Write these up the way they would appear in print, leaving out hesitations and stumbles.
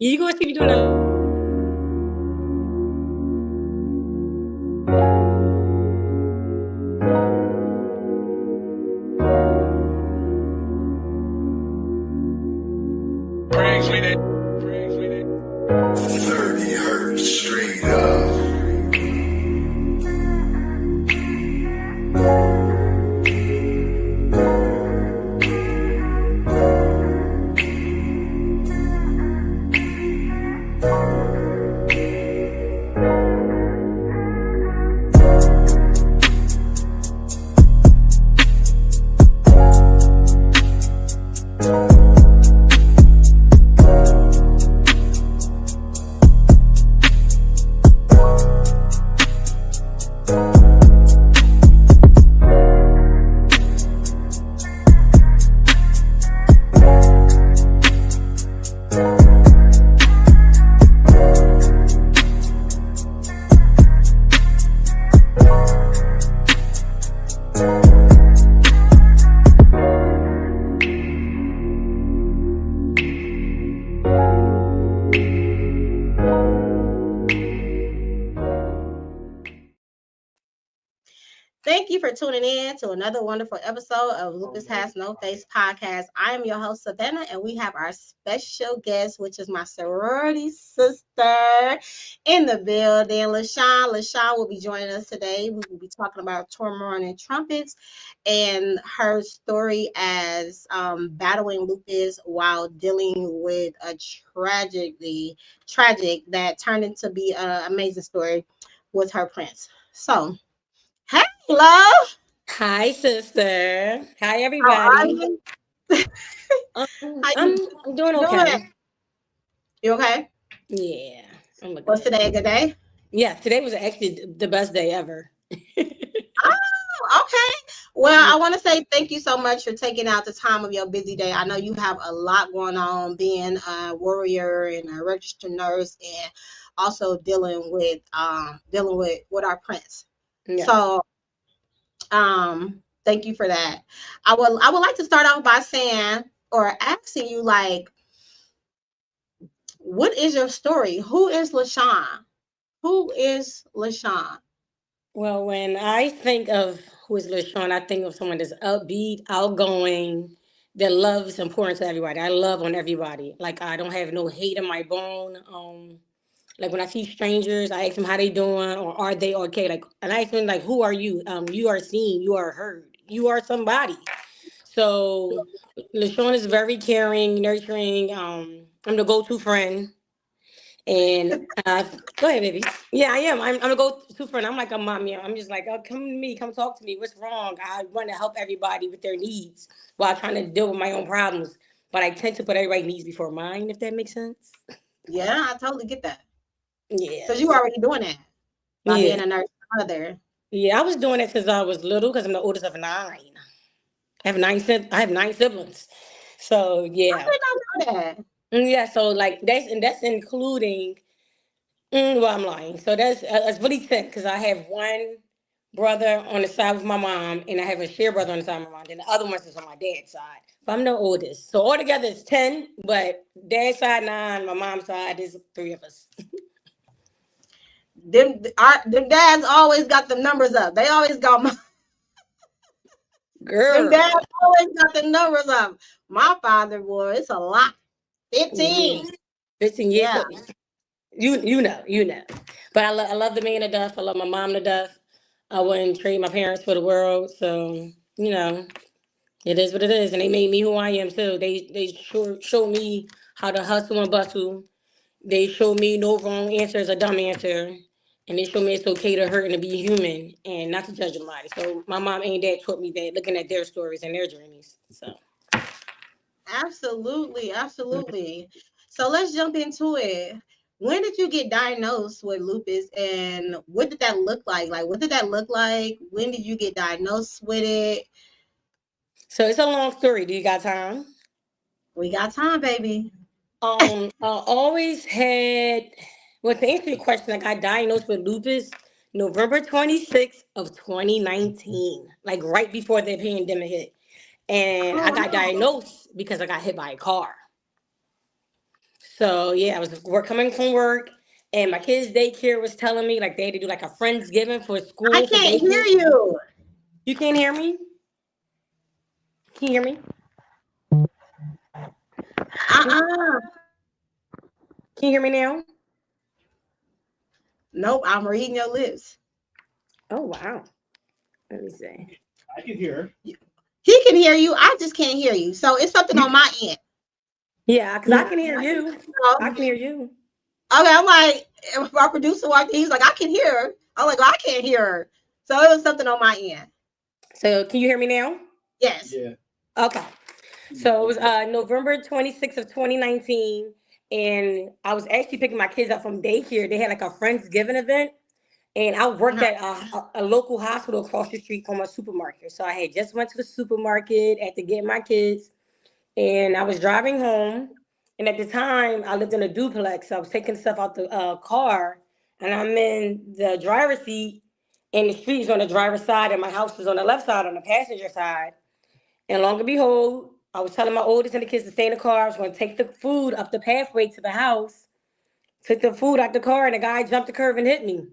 You gonna see me doing a Brings with it. 30 hertz straight up. Thank you for tuning in to another wonderful episode of Lupus Has No Face podcast. I am your host, Savannah, and we have our special guest, which is my sorority sister in the building, Lashawn. Lashawn will be joining us today. We will be talking about Turmoil and Trumpets and her story as battling lupus while dealing with a tragic that turned into be an amazing story with her prince. So, hey, love. hi, sister. Hi, How are everybody. you? Um, How I'm you I'm doing doing? okay. You okay? Yeah, I'm What's good. today? A good day? Yeah, today was actually the best day ever. Oh, okay. Well, I want to say thank you so much for taking out the time of your busy day. I know you have a lot going on, being a warrior and a registered nurse, and also dealing with our prince. Yes. So, thank you for that. I would like to start off by saying or asking you, like, what is your story? Who is Lashawn? Who is Lashawn? Well, when I think of who is LaShawn, I think of someone that's upbeat, outgoing, that loves and pours into everybody. I love on everybody. Like I don't have no hate in my bone. Like when I see strangers, I ask them how they doing or are they okay. Like and I ask them like, who are you? You are seen, you are heard, you are somebody. So LaShawn is very caring, nurturing. I'm the go-to friend. And go ahead, baby. Yeah, I am. I'm a go-to friend. I'm like a mommy. I'm just like, oh, come to me, come talk to me. What's wrong? I want to help everybody with their needs while trying to deal with my own problems. But I tend to put everybody's needs before mine, if that makes sense. Yeah, I totally get that. Because you Yes. already doing that by Yeah. being a nurse mother. Yeah. I was doing it since I was little because I'm the oldest of nine. I have nine siblings. So I yeah. did not know that. Yeah. So like that's including. Well, I'm lying. So that's really 10 because I have one brother on the side with my mom, and I have a share brother on the side of my mom. Then the other ones is on my dad's side. But I'm the oldest, so altogether it's 10. But dad's side 9, my mom's side is 3 of us. Them dads always got the numbers up. They always got them Girl, dads always got the numbers up. My father, boy, it's a lot. yeah, 15. 15 years. Yeah. So you know. But I love the man to death. I love my mom to death. I wouldn't trade my parents for the world. So you know, it is what it is, and they made me who I am too. They showed me how to hustle and bustle. They showed me no wrong answer is a dumb answer, and they showed me it's okay to hurt and to be human and not to judge somebody. So my mom and dad taught me that, looking at their stories and their journeys. So Absolutely. Absolutely. So let's jump into it. When did you get diagnosed with lupus and what did that look like? Like, what did that look like? When did you get diagnosed with it? so it's a long story. Do you got time? We got time, baby. I always had. Well, to answer your question, I got diagnosed with lupus November 26th of 2019, like right before the pandemic hit. And I Oh got no. diagnosed because I got hit by a car. So yeah, I was coming from work, and my kids' daycare was telling me like they had to do like a Friendsgiving for I school for can't hear daycare. you. You can't hear me? Can you hear me? Uh-uh. Can you hear me now? Nope, I'm reading your lips. Oh wow. Let me see. I can hear. He can hear you. I just can't hear you. So it's something You on my end. yeah, because I can hear you. I So, can hear you. okay, I'm like, if our producer walked in, he's like, I can hear her. I'm like, well, I can't hear her. So it was something on my end. So can you hear me now? Yes. Yeah. Okay. So it was November 26th of 2019. And I was actually picking my kids up from daycare. They had like a Friendsgiving event. And I worked Uh-huh. at a local hospital across the street from a supermarket. So I had just went to the supermarket after getting my kids. And I was driving home. And at the time, I lived in a duplex. So I was taking stuff out the car. And I'm in the driver's seat. And the street is on the driver's side. And my house is on the left side, on the passenger side. And long and behold, I was telling my oldest and the kids to stay in the car. I was going to take the food up the pathway to the house. Took the food out the car, and the guy jumped the curb and hit me.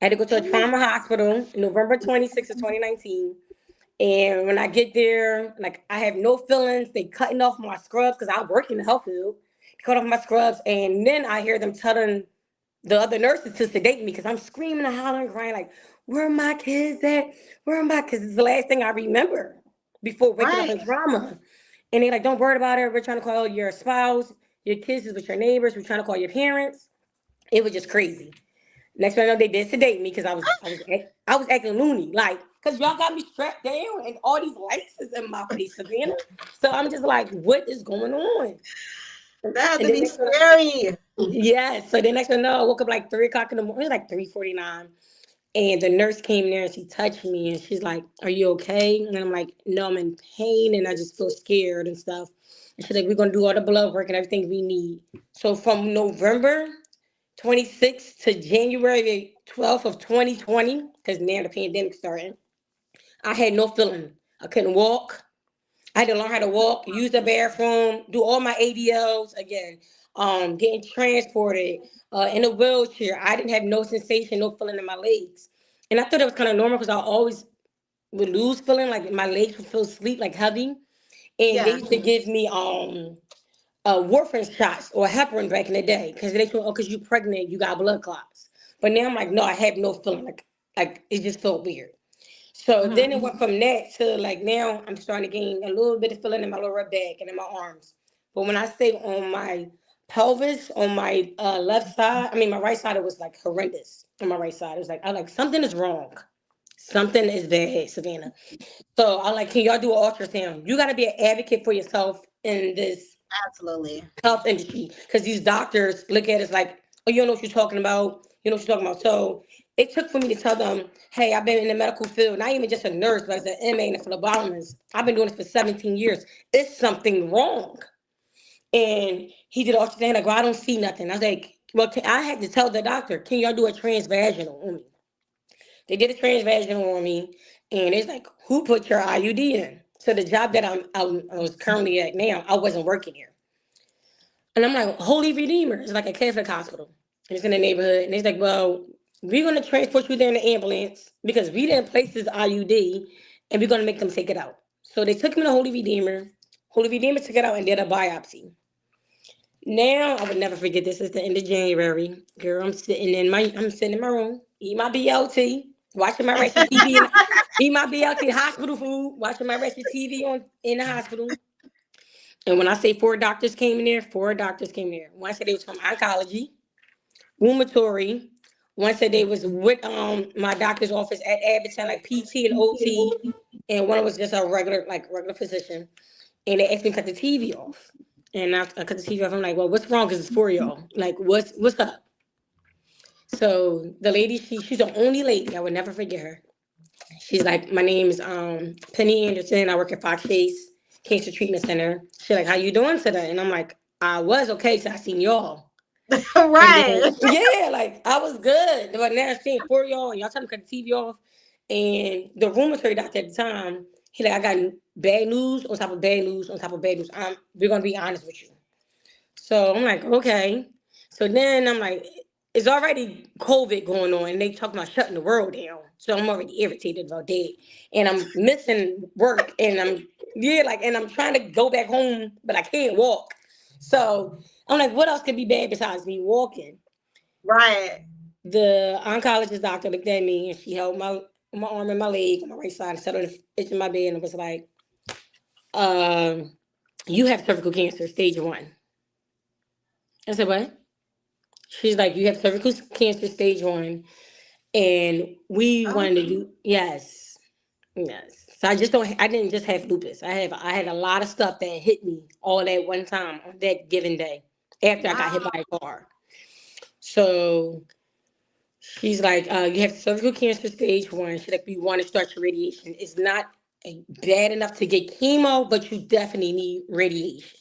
I had to go to a trauma hospital November 26th of 2019. And when I get there, like I have no feelings. They cutting off my scrubs because I work in the health field. They cut off my scrubs, and then I hear them telling the other nurses to sedate me because I'm screaming and hollering, crying like, "Where are my kids at? Where are my?" Because it's the last thing I remember before waking up Right. in trauma. And they like, "Don't worry about it. We're trying to call your spouse. Your kids is with your neighbors. We're trying to call your parents." It was just crazy. Next thing I know, they did sedate me because I was acting loony, like because y'all got me strapped down and all these lights is in my face, Savannah. So I'm just like, what is going on? That had And to then be next thing, scary. yes. So then next thing I know, I woke up like 3 o'clock in the morning. It was like 3:49, and the nurse came there and she touched me and she's like, "Are you okay?" And I'm like, "No, I'm in pain and I just feel scared and stuff." And she's like, "We're gonna do all the blood work and everything we need." So from November 26th to January 12th of 2020, because now the pandemic started, I had no feeling. I couldn't walk. I had to learn how to walk, use the bathroom, do all my ADLs again, getting transported in a wheelchair. I didn't have no sensation, no feeling in my legs. And I thought it was kind of normal because I always would lose feeling, like my legs would feel sleep, like heavy. And they Yeah. used to give me warfarin shots or heparin back in the day because they told, oh, because you're pregnant, you got blood clots. But now I'm like, no, I have no feeling. Like it just felt weird. So then Mhm. it went from that to like now I'm starting to gain a little bit of feeling in my lower back and in my arms. But when I say on my pelvis, on my left side, I mean my right side, it was like horrendous. On my right side, it was like I like something is wrong. Something is bad, Savannah. So I like, can y'all do an ultrasound? You got to be an advocate for yourself in this Absolutely. health industry because these doctors look at us like, oh, you don't know what you're talking about. You know what you're talking about. So it took for me to tell them, hey, I've been in the medical field, not even just a nurse, but as an MA and a phlebotomist. I've been doing this for 17 years. It's something wrong. And he did ultrasound, like, well, I don't see nothing. I was like, well, I had to tell the doctor, can y'all do a transvaginal on me? They did a transvaginal on me, and it's like, who put your IUD in? So the job that I was currently at now, I wasn't working here. And I'm like, Holy Redeemer. It's like a Catholic hospital. And it's in the neighborhood. And it's like, well, we're going to transport you there in the ambulance because we didn't place this IUD and we're going to make them take it out. So they took me to Holy Redeemer. Holy Redeemer took it out and did a biopsy. Now I would never forget this. It's the end of January. Girl, I'm sitting in my room, eat my BLT, watching my Ratchet TV and eat my BLT hospital food, watching my Ratchet TV on in the hospital. And when I say four doctors came in there, four doctors came in there. One said they was from oncology, rheumatory. One said they was with my doctor's office at Abbottton, like PT and OT. And one was just a regular physician. And they asked me to cut the TV off. And I cut the TV off. I'm like, well, what's wrong? Because it's for y'all. Like, what's up? So the lady, she's the only lady, I would never forget her. She's like, my name is Penny Anderson. I work at Fox Chase Cancer Treatment Center. She's like, how you doing today? And I'm like, I was okay till I seen y'all. And then, Right. yeah, like I was good. But now I'm seeing four of y'all and y'all trying to cut the TV off. And the rheumatoid doctor at the time, he like, I got bad news on top of bad news on top of bad news. We're gonna be honest with you. So I'm like, okay. So then I'm like, it's already COVID going on, and they talking about shutting the world down. So I'm already irritated about that, and I'm missing work, and and I'm trying to go back home, but I can't walk. So I'm like, what else could be bad besides me walking? Right. The oncologist doctor looked at me, and she held my arm and my leg on my right side and sat on the edge of my bed, and was like, um, "You have cervical cancer, stage 1." I said, "What?" She's like, "You have cervical cancer, stage 1, and we Oh, wanted to do yes, yes." So I didn't just have lupus. I had a lot of stuff that hit me all at one time on that given day after I got hit wow. by a car. So she's like, "You have cervical cancer, stage 1." She's like, "We want to start your radiation. It's not bad enough to get chemo, but you definitely need radiation."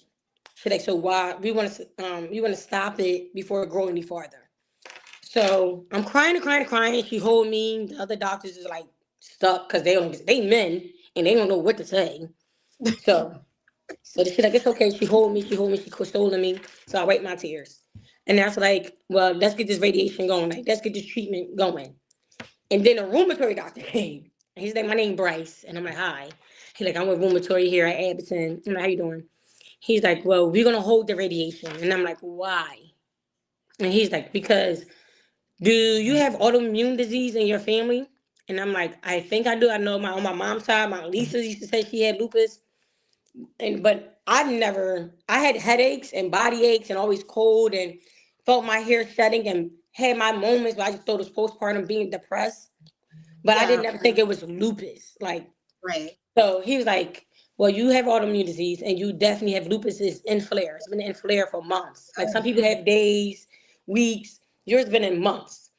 She's like, "So why we want to stop it before it grows any farther." So I'm crying and crying and crying. She hold me. The other doctors is like stuck because they men and they don't know what to say. So she's like, it's okay. She hold me, she consoling me. So I wipe my tears. And that's like, well, let's get this radiation going. Like, let's get this treatment going. And then a rheumatoid doctor came. And he's like, my name Bryce. And I'm like, hi. He's like, I'm with rheumatoid here at Abbottson. I'm like, how you doing? He's like, well, we're gonna hold the radiation. And I'm like, why? And he's like, because do you have autoimmune disease in your family? And I'm like, I think I do. I know on my mom's side, my Lisa used to say she had lupus, and but I had headaches and body aches and always cold and felt my hair shedding and had my moments where I just thought it was postpartum being depressed, but I Yeah. didn't ever think it was lupus. Like, Right. so he was like, well, you have autoimmune disease and you definitely have lupus is in flare. It's been in flare for months. Like some Oh, people have days, weeks. Yours been in months.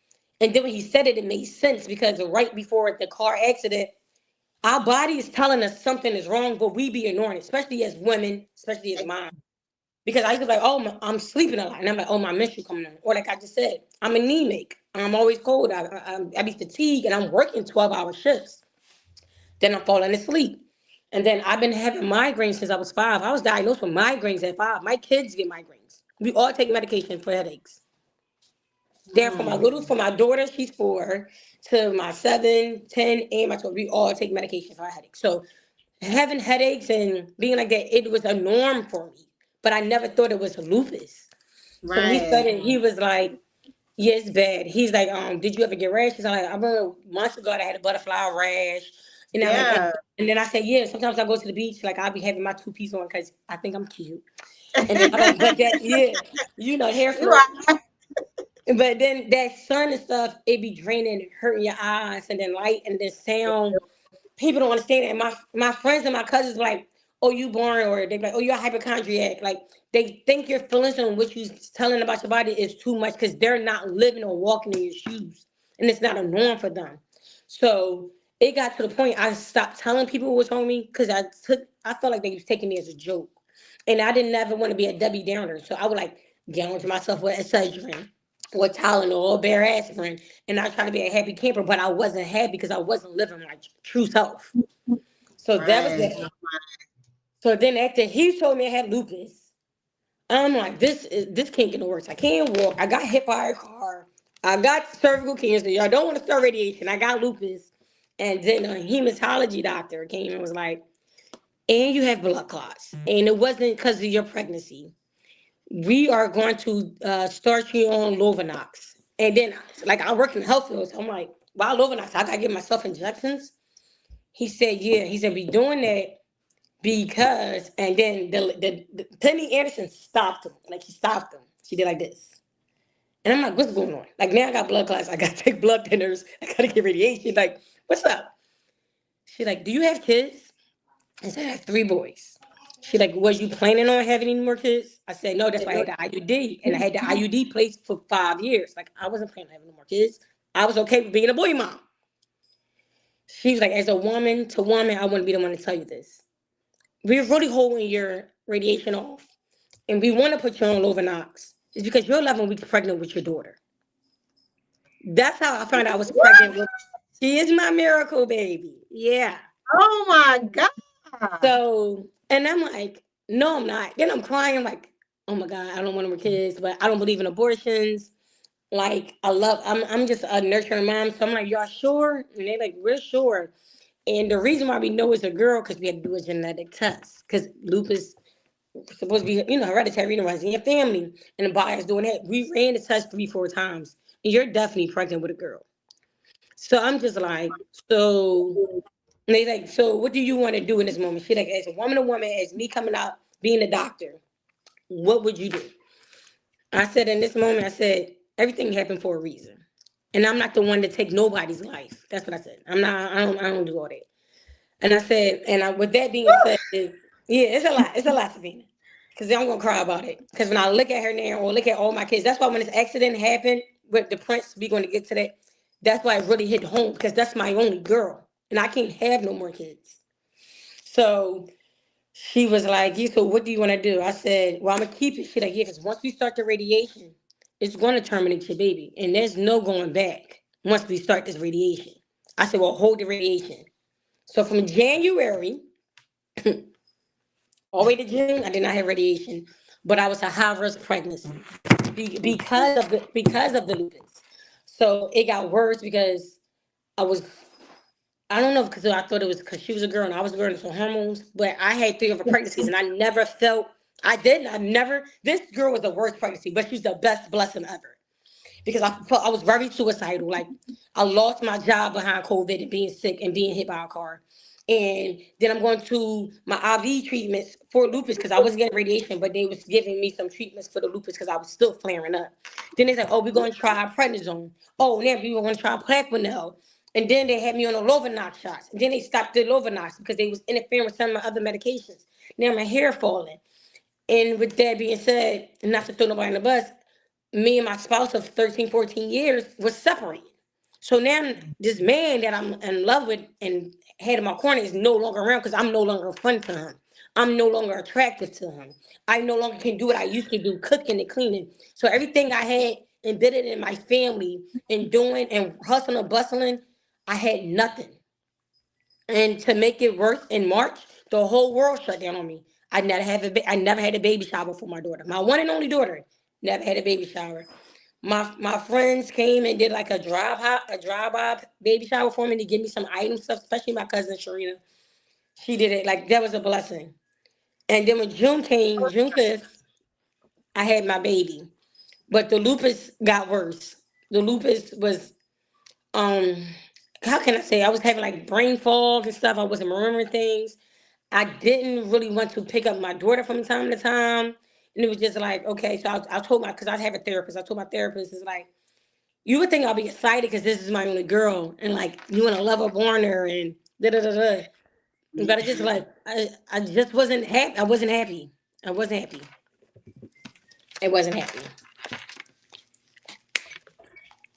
And then when he said it, it made sense because right before the car accident, our body is telling us something is wrong, but we be ignoring it, especially as women, especially as moms. Because I used to be like, oh, I'm sleeping a lot. And I'm like, oh, my menstrual coming on. Or like I just said, I'm anemic. I'm always cold. I be fatigued and I'm working 12-hour shifts. Then I'm falling asleep. And then I've been having migraines since I was 5. I was diagnosed with migraines at 5. My kids get migraines. We all take medication for headaches. They're mm, from my daughter, she's 4, to my 7, 10, and my 12. We all take medication for headaches. So having headaches and being like that, it was a norm for me. But I never thought it was lupus. So when he right. started, he was like, yeah, it's bad. He's like, did you ever get rashes? I'm like, I remember months ago that I had a butterfly rash. And I'm like, Yeah. and then I said, yeah, sometimes I go to the beach, like I'll be having my 2 piece on because I think I'm cute. And then I'm like, but that, yeah, hair You flip. are. But then that sun and stuff, it be draining, hurting your eyes, and then light and then sound. People don't understand it. And my friends and my cousins like, oh, you born, or they be like, oh, you're a hypochondriac. Like they think your feelings and what you telling about your body is too much because they're not living or walking in your shoes, and it's not a norm for them. So it got to the point I stopped telling people what was wrong with me because I felt like they was taking me as a joke, and I didn't ever want to be a Debbie Downer. So I would like gouge myself with Excedrin or Tylenol or Bear aspirin, and I try to be a happy camper, but I wasn't happy because I wasn't living my true self. So that was Right. that. So then after he told me I had lupus, I'm like, this can't get no worse. I can't walk. I got hit by a car. I got cervical cancer. Y'all don't want to start radiation. I got lupus. And then a hematology doctor came and was like, and you have blood clots. And it wasn't because of your pregnancy. We are going to start you on Lovenox. And then, like, I work in the health field. So I'm like, why Lovenox? I got to give myself injections. He said, yeah. He said, we doing that because, and then the Penny Anderson stopped him. Like, she stopped him. She did like this. And I'm like, what's going on? Like, now I got blood clots. I got to take blood thinners. I got to get radiation. Like, what's up? She like, do you have kids? I said, I have 3 boys. She like, was you planning on having any more kids? I said, no, that's why I had the IUD. And I had the IUD placed for 5 years. Like, I wasn't planning on having no more kids. I was okay with being a boy mom. She's like, as a woman to woman, I wouldn't be the one to tell you this. We're really holding your radiation off. And we want to put you on Lovenox. It's because you're 11 weeks pregnant with your daughter. That's how I found out I was What? pregnant with. She is my miracle baby. Yeah. Oh my God. So, and I'm like, no, I'm not. Then I'm crying, like, oh my God, I don't want more kids, but I don't believe in abortions. Like I'm just a nurturing mom. So I'm like, y'all sure? And they like, we're sure. And the reason why we know it's a girl, because we had to do a genetic test. Because lupus is supposed to be, hereditary, it's in your family. And the buyer's doing that. We ran the test 3, 4 times. And you're definitely pregnant with a girl. So I'm just like, so and they like, so what do you want to do in this moment? She like, as a woman to woman, as me coming out being a doctor, what would you do? I said in this moment, I said, everything happened for a reason. And I'm not the one to take nobody's life. That's what I said. I don't do all that. And I said, with that being said, yeah, it's a lot. It's a lot, Savannah. Because I'm gonna cry about it. Because when I look at her now or look at all my kids, that's why when this accident happened with the prince, we're gonna get to that. That's why it really hit home, because that's my only girl. And I can't have no more kids. So she was like, yeah, so what do you want to do? I said, well, I'm going to keep it. She like, yeah, because once we start the radiation, it's going to terminate your baby. And there's no going back once we start this radiation. I said, well, hold the radiation. So from January all the way to June, I did not have radiation, but I was a high risk pregnancy because of the lupus. So it got worse because I was I don't know because I thought it was because she was a girl and I was a girl and some hormones, but I had 3 other pregnancies and I never felt I didn't. I never. This girl was the worst pregnancy, but she's the best blessing ever because I felt I was very suicidal. Like I lost my job behind COVID and being sick and being hit by a car. And then I'm going to my IV treatments for lupus because I wasn't getting radiation, but they was giving me some treatments for the lupus because I was still flaring up. Then they said, "Oh, we're going to try prednisone. Oh, now we're going to try Plaquenil." And then they had me on the Lovenox shots. And then they stopped the Lovenox because they was interfering with some of my other medications. Now my hair falling. And with that being said, not to throw nobody on the bus, me and my spouse of 13, 14 years was separated. So now this man that I'm in love with and had in my corner is no longer around because I'm no longer fun to him. I'm no longer attractive to him. I no longer can do what I used to do, cooking and cleaning. So everything I had embedded in my family and doing and hustling and bustling, I had nothing. And to make it worse, in March, the whole world shut down on me. I never had a baby shower for my daughter. My one and only daughter never had a baby shower. My friends came and did like a drive by baby shower for me to give me some item stuff, especially my cousin Sharina. She did it like that was a blessing. And then when June came, June 5th, I had my baby. But the lupus got worse. The lupus was um how can I say, I was having like brain fog and stuff. I wasn't remembering things. I didn't really want to pick up my daughter from time to time. And it was just like, okay, so I told because I have a therapist. I told my therapist, is like, you would think I'll be excited because this is my only girl. And like, you want to love her, born her and da da da da. But I just like, I just wasn't happy. I wasn't happy. I wasn't happy. I wasn't happy.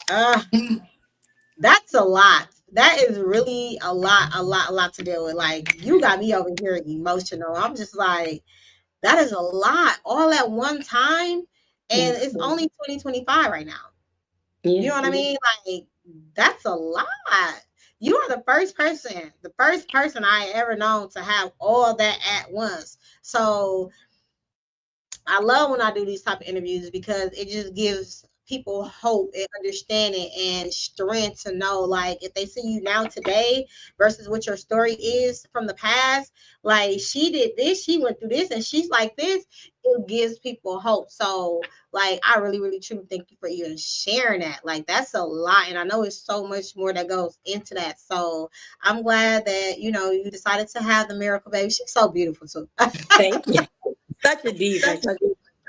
Uh, that's a lot. That is really a lot to deal with. Like, you got me over here emotional. I'm just like, that is a lot all at one time. And Yes. it's only 2025 right now. You Yeah. know what I mean? Like, that's a lot. You are the first person I ever known to have all that at once. So I love when I do these type of interviews because it just gives people hope and understanding and strength to know, like, if they see you now today versus what your story is from the past, like, she did this, she went through this, and she's like this, it gives people hope. So, like, I really, really, truly thank you for even sharing that. Like, that's a lot, and I know it's so much more that goes into that. So I'm glad that, you decided to have the miracle baby. She's so beautiful too. Thank you. Such a diva.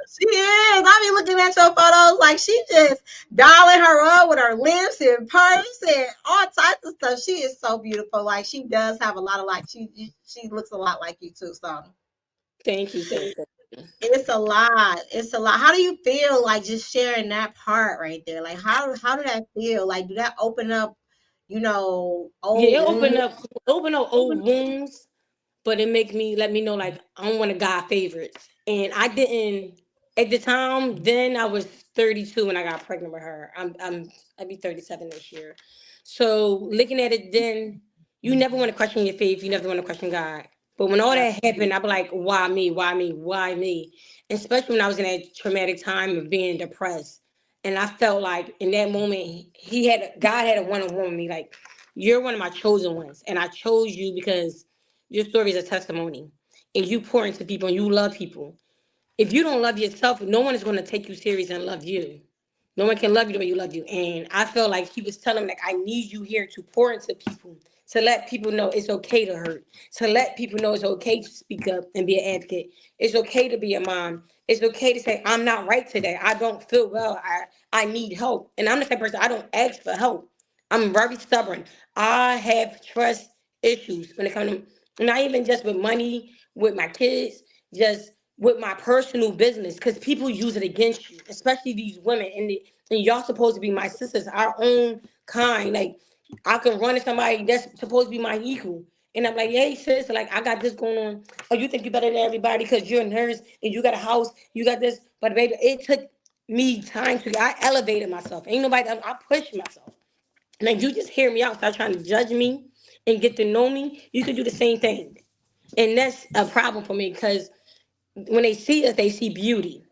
She is. I be looking at your photos like she just dialing her up with her lips and purse and all types of stuff. She is so beautiful. Like, she does have a lot of, like, she looks a lot like you too. So Thank you so much. it's a lot. It's a lot. How do you feel like just sharing that part right there? Like, how did that feel? Like, do that open up, Yeah, old it wounds? open up old wounds, but it let me know like I'm one of God favorites. And I didn't at the time. Then I was 32 when I got pregnant with her. I'd be 37 this year. So looking at it then, you never want to question your faith. You never want to question God. But when all that happened, I'd be like, why me? Why me? Why me? especially when I was in that traumatic time of being depressed. And I felt like in that moment, God had a one-on-one with me. Like, you're one of my chosen ones. And I chose you because your story is a testimony. And you pour into people and you love people. If you don't love yourself, no one is going to take you serious and love you. No one can love you the way you love you. And I felt like he was telling me, like, I need you here to pour into people, to let people know it's okay to hurt, to let people know it's okay to speak up and be an advocate. It's okay to be a mom. It's okay to say, I'm not right today. I don't feel well. I need help. And I'm the type of person, I don't ask for help. I'm very stubborn. I have trust issues when it comes to, not even just with money, with my kids, just with my personal business, because people use it against you, especially these women. And y'all supposed to be my sisters, our own kind. Like, I can run to somebody that's supposed to be my equal. And I'm like, hey, sis, like, I got this going on. Oh, you think you better than everybody because you're a nurse and you got a house, you got this. But baby, it took me time I elevated myself. Ain't nobody, I pushed myself. Like, you just hear me out, start trying to judge me and get to know me. You could do the same thing. And that's a problem for me because when they see us, they see beauty.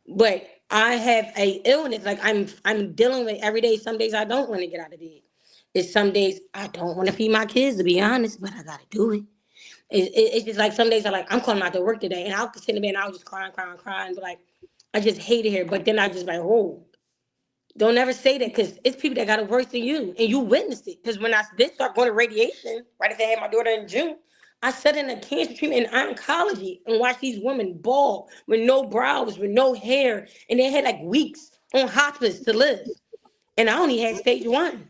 But I have a illness, like I'm dealing with every day. Some days I don't want to get out of bed. It's some days I don't want to feed my kids, to be honest, but I gotta do it. It's just like some days I'm calling out to work today, and I'll sit in the bed and I'll just crying, but like I just hate it here. But then I just like, oh, don't ever say that because it's people that got it worse than you, and you witnessed it. Because when I did start going to radiation, right after I had my daughter in June, I sat in a cancer treatment in oncology and watched these women bald with no brows, with no hair, and they had like weeks on hospice to live. And I only had stage one.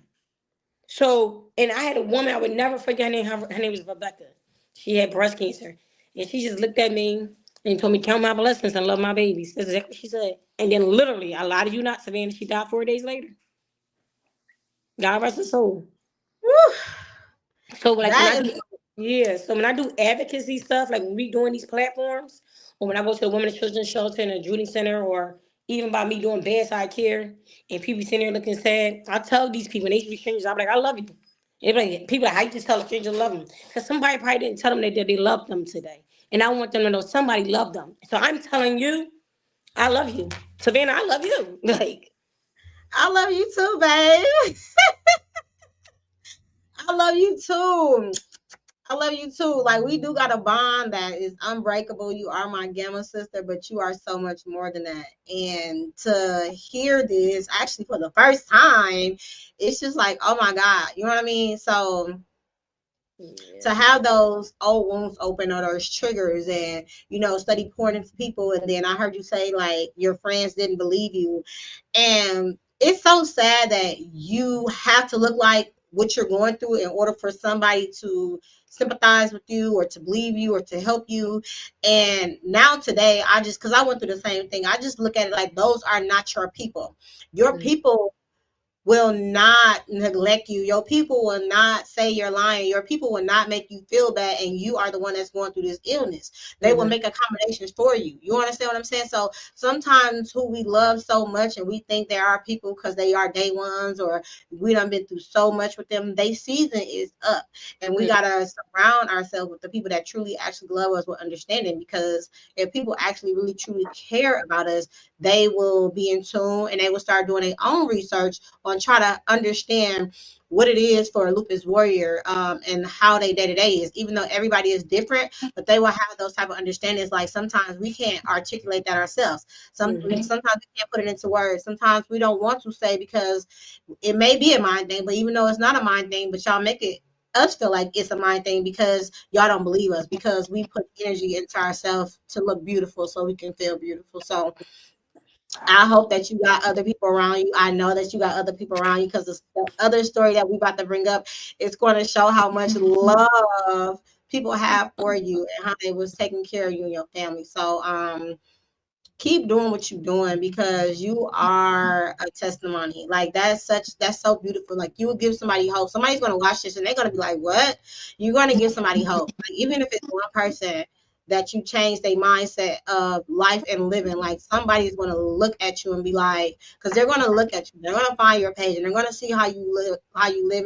So, and I had a woman, I would never forget her name. Her name was Rebecca. She had breast cancer. And she just looked at me and told me, count my blessings and love my babies. That's exactly what she said. And then literally, I lied to you not, Savannah, she died 4 days later. God rest her soul. Whew. So like when That I is do, yeah. So when I do advocacy stuff, like when we doing these platforms, or when I go to the Women and Children's Shelter and the Judy Center, or even by me doing bedside care, and people sitting there looking sad, I tell these people, and they should be strangers, I'm like, I love you. And like, people like, how you just tell a stranger to love them? Because somebody probably didn't tell them that they loved them today. And I want them to know somebody loved them. So I'm telling you, I love you. Savannah, I love you. Like, I love you too, babe. I love you too. I love you too. Like, we do got a bond that is unbreakable. You are my gamma sister, but you are so much more than that. And to hear this actually for the first time, it's just like, oh my God, you know what I mean? So to yeah. have those old wounds open or those triggers and, study pouring into people. And then I heard you say like your friends didn't believe you. And it's so sad that you have to look like what you're going through in order for somebody to sympathize with you or to believe you or to help you. And now today, because I went through the same thing, I just look at it like those are not your people. Your people will not neglect you. Your people will not say you're lying. Your people will not make you feel bad, and you are the one that's going through this illness. They will Mhm. make accommodations for you. You understand what I'm saying? So sometimes who we love so much and we think they are people because they are day ones or we done been through so much with them, they season is up. And we gotta surround ourselves with the people that truly actually love us with understanding, because if people actually really truly care about us, they will be in tune and they will start doing their own research on try to understand what it is for a lupus warrior, and how they day-to-day is, even though everybody is different, but they will have those type of understandings. Like sometimes we can't articulate that ourselves. Mhm. Sometimes we can't put it into words. Sometimes we don't want to say because it may be a mind thing, but even though it's not a mind thing, but y'all make it us feel like it's a mind thing because y'all don't believe us, because we put energy into ourselves to look beautiful so we can feel beautiful. So I hope that you got other people around you. I know that you got other people around you, because the other story that we about to bring up is going to show how much love people have for you and how they was taking care of you and your family. So keep doing what you're doing, because you are a testimony. Like that's so beautiful. Like you will give somebody hope. Somebody's gonna watch this and they're gonna be like, what? You're gonna give somebody hope. Like even if it's one person that you change their mindset of life and living, like somebody's gonna look at you and be like, because they're gonna look at you, they're gonna find your page and they're gonna see how you live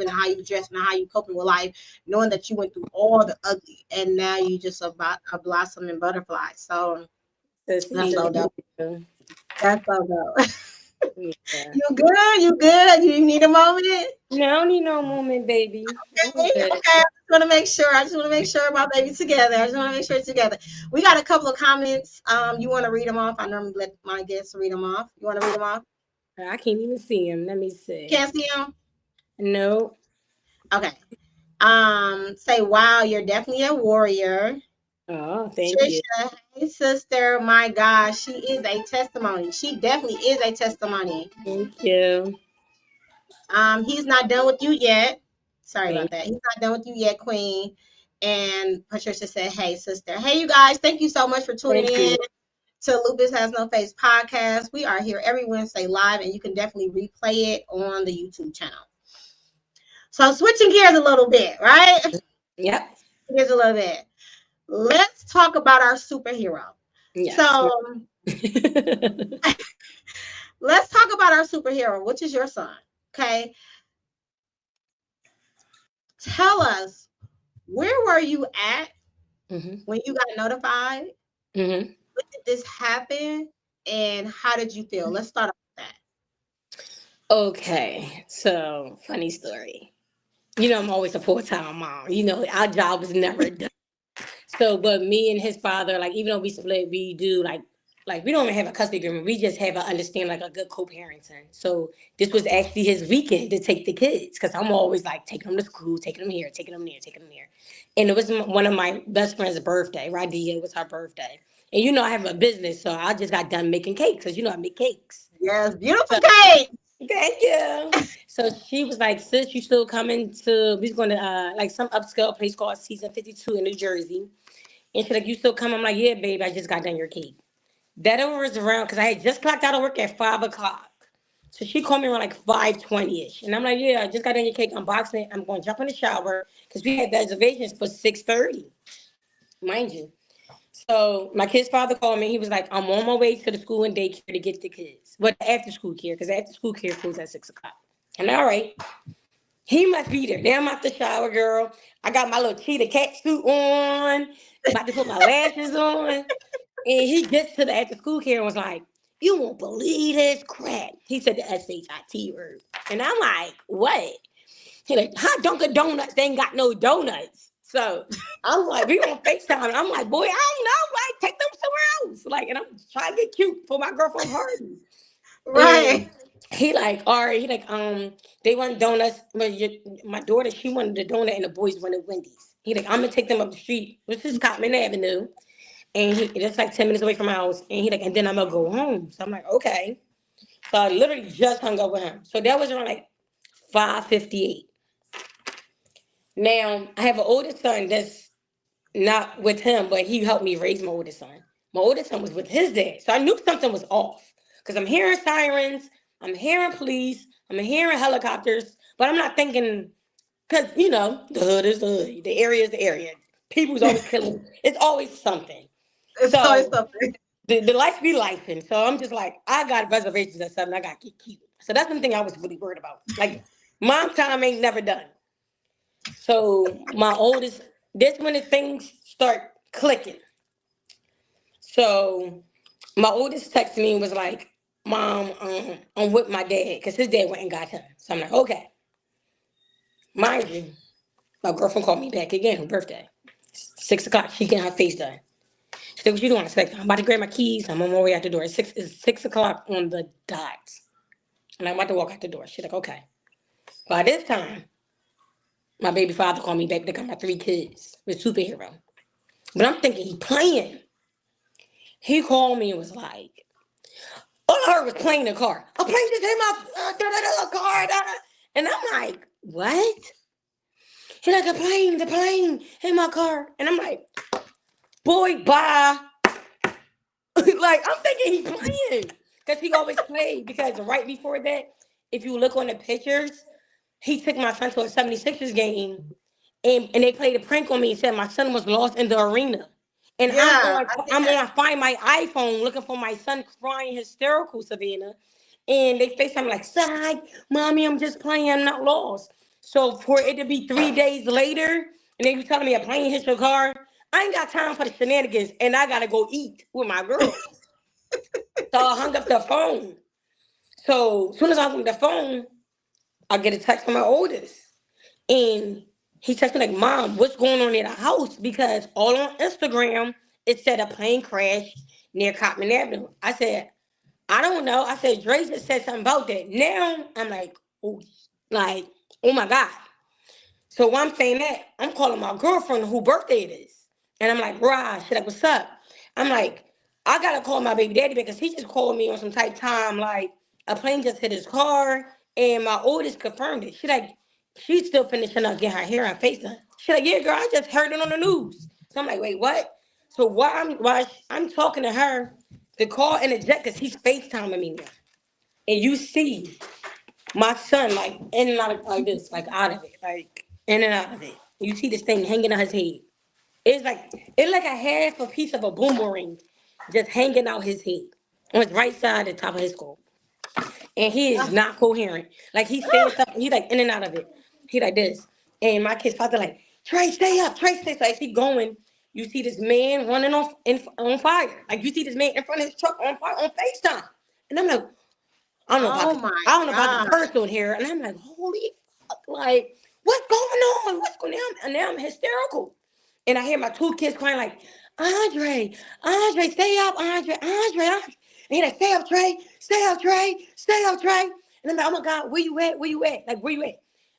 and how you dress and how you coping with life, knowing that you went through all the ugly and now you just about a blossoming butterfly. So So That's sweet. so dope. Yeah. That's so dope. Yeah. You good? You good? You need a moment? No, I don't need no moment, baby. I'm Okay, okay. good. I just want to make sure. I just want to make sure my baby's together. I just want to make sure it's together. We got a couple of comments. You want to read them off? I normally let my guests read them off. You want to read them off? I can't even see him. Let me see. Can't see them. No. Okay. Say, wow, you're definitely a warrior. Oh, thank you. Trisha, hey sister, my gosh, she is a testimony. She definitely is a testimony. Thank you. He's not done with you yet. Sorry about Thank, that. He's not done with you yet, Queen. And Patricia said, hey, sister. Hey, you guys, thank you so much for tuning thank in you. to Lupus Has No Face podcast. We are here every Wednesday live, and you can definitely replay it on the YouTube channel. So switching gears a little bit, right? Yep. Gears a little bit. Let's talk about our superhero. Yes. So let's talk about our superhero, which is your son. Okay. Tell us, where were you at when you got notified? Mm-hmm. When did this happen? And how did you feel? Let's start off with that. Okay. So, funny story. You know, I'm always a full-time mom. You know, our job is never done. So, but me and his father, like, even though we split, we do like we don't even have a custody agreement. We just have a understand like a good co-parenting. So this was actually his weekend to take the kids because I'm always like taking them to school, taking them here, taking them there, taking them there. And it was one of my best friend's birthday. Radia, it was her birthday. And you know, I have a business, so I just got done making cakes because you know I make cakes. Yes, beautiful So, cake. thank you. So she was like, sis, you still coming to, we was going to like some upscale place called Season 52 in New Jersey. And she's like, you still come? I'm like, yeah, babe, I just got done your cake. That was around, because I had just clocked out of work at 5 o'clock. So she called me around like 5:20ish. And I'm like, yeah, I just got done your cake, unboxing it. I'm going to jump in the shower because we had reservations for 6:30, mind you. So my kid's father called me. He was like, I'm on my way to the school and daycare to get the kids. But after school care, because after school care closes at 6 o'clock. And all right, he must be there. Now I'm out the shower, girl. I got my little cheetah cat suit on, about to put my lashes on. And he gets to the after school care and was like, you won't believe this crap. He said the SHIT word. And I'm like, what? He like, hot Dunkin' Donuts, they ain't got no donuts. So I'm like, we on FaceTime. And I'm like, boy, I don't know. Like, take them somewhere else. Like, and I'm trying to get cute for my girlfriend party. Right. And he like, all right, he like, they want donuts. But my daughter, she wanted the donut and the boys wanted Wendy's. He like, I'm gonna take them up the street, which is Cotman Avenue. And it's like 10 minutes away from my house. And he like, and then I'm gonna go home. So I'm like, okay. So I literally just hung up with him. So that was around like 5:58. Now I have an oldest son that's not with him, but he helped me raise my oldest son. My oldest son was with his dad. So I knew something was off. Because I'm hearing sirens, I'm hearing police, I'm hearing helicopters, but I'm not thinking, because you know, the hood is the hood, the area is the area. People's always killing. It's always something. It's always So something. the life be life. And so I'm just like, I got reservations at 7. I got to keep. So that's the thing I was really worried about. Like, mom time ain't never done. So my oldest, this when the things start clicking. So my oldest texted me and was like, Mom, I'm with my dad because his dad went and got him. So I'm like, okay. Mind you, my girlfriend called me back again, her birthday. 6 o'clock, she getting her face done. She said, what you doing? I said, I'm about to grab my keys. I'm on my way out the door. It's 6 o'clock on the dot. And I'm about to walk out the door. She's like, okay. By this time, my baby father called me back to got my 3 kids with superhero. But I'm thinking he playing. He called me and was like, all I heard was playing in the car. A plane just hit my car. And I'm like, what? He's like, the plane hit my car. And I'm like, boy, bye. Like, I'm thinking he playing. Because he always played. Because right before that, if you look on the pictures, he took my son to a 76ers game. And they played a prank on me and said my son was lost in the arena. And Yeah. I'm on find my iPhone looking for my son crying hysterical, Savannah. And they FaceTime like, side, mommy, I'm just playing, I'm not lost. So for it to be 3 days later, and they be telling me a plane hit your car, I ain't got time for the shenanigans, and I gotta go eat with my girls. So I hung up the phone. So as soon as I hung up the phone, I get a text from my oldest. And he texted me like, Mom, what's going on in the house? Because all on Instagram, it said a plane crash near Cotman Avenue. I said, I don't know. I said, Dre just said something about that. Now I'm like, oh my God. So while I'm saying that, I'm calling my girlfriend whose birthday it is. And I'm like, Raj, she's like, what's up? I'm like, I gotta call my baby daddy because he just called me on some type time, like a plane just hit his car, and my oldest confirmed it. She's still finishing up getting her hair and face done. She's like, yeah, girl, I just heard it on the news. So I'm like, wait, what? So while I'm talking to her, the call interject because he's FaceTiming me now. And you see my son like in and out of like this, like out of it, like in and out of it. You see this thing hanging on his head. It's like a half a piece of a boomerang just hanging out his head on his right side at the top of his skull. And he is not coherent. Like he's saying stuff, he's like in and out of it. He like this. And my kid's father like, Trey, stay up, Trey, stay. So as he going, you see this man running on fire. Like you see this man in front of his truck on fire on FaceTime. And I'm like, I don't know about the person here. And I'm like, holy fuck, like, what's going on? What's going on? And now I'm hysterical. And I hear my two kids crying like, Andre, stay up, Andre. And he like, stay up, Trey. And I'm like, oh my God, where you at? Like, where you at?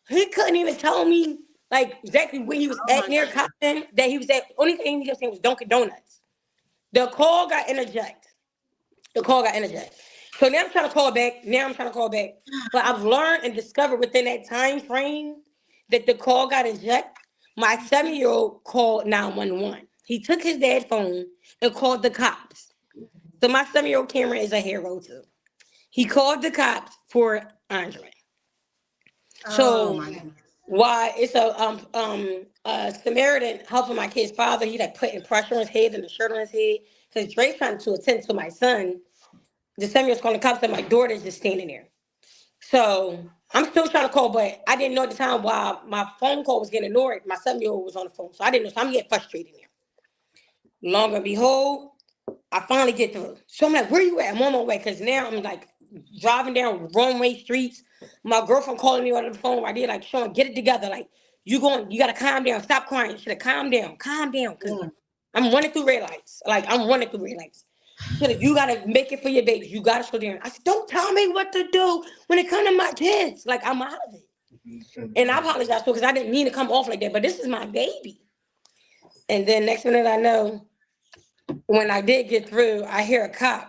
He couldn't even tell me like exactly where he was at near Compton, that he was at. Only thing he kept saying was Dunkin' Donuts. The call got interjected. So now I'm trying to call back. But I've learned and discovered within that time frame that the call got ejected. My 7-year-old called 911. He took his dad's phone and called the cops. So my 7-year-old Cameron is a hero too. He called the cops for Andre. So why it's a Samaritan helping my kid's father. He like putting pressure on his head and the shirt on his head because Dre's trying to attend to my son. The 7-year-old's calling the cops and my daughter's just standing there. So I'm still trying to call, but I didn't know at the time while my phone call was getting ignored, my 7-year-old was on the phone. So I didn't know. So I'm getting frustrated now. Long and behold, I finally get through. So I'm like, where you at? I'm on my way. Because now I'm like driving down runway streets. My girlfriend calling me on the phone right there, like, Sean, get it together. Like, you got to calm down. Stop crying. She like, calm down. Because I'm running through red lights. So that you got to make it for your babies. You got to slow down. I said, don't tell me what to do when it comes to my kids. Like, I'm out of it. And I apologize for because I didn't mean to come off like that. But this is my baby. And then next minute I know, when I did get through, I hear a cop.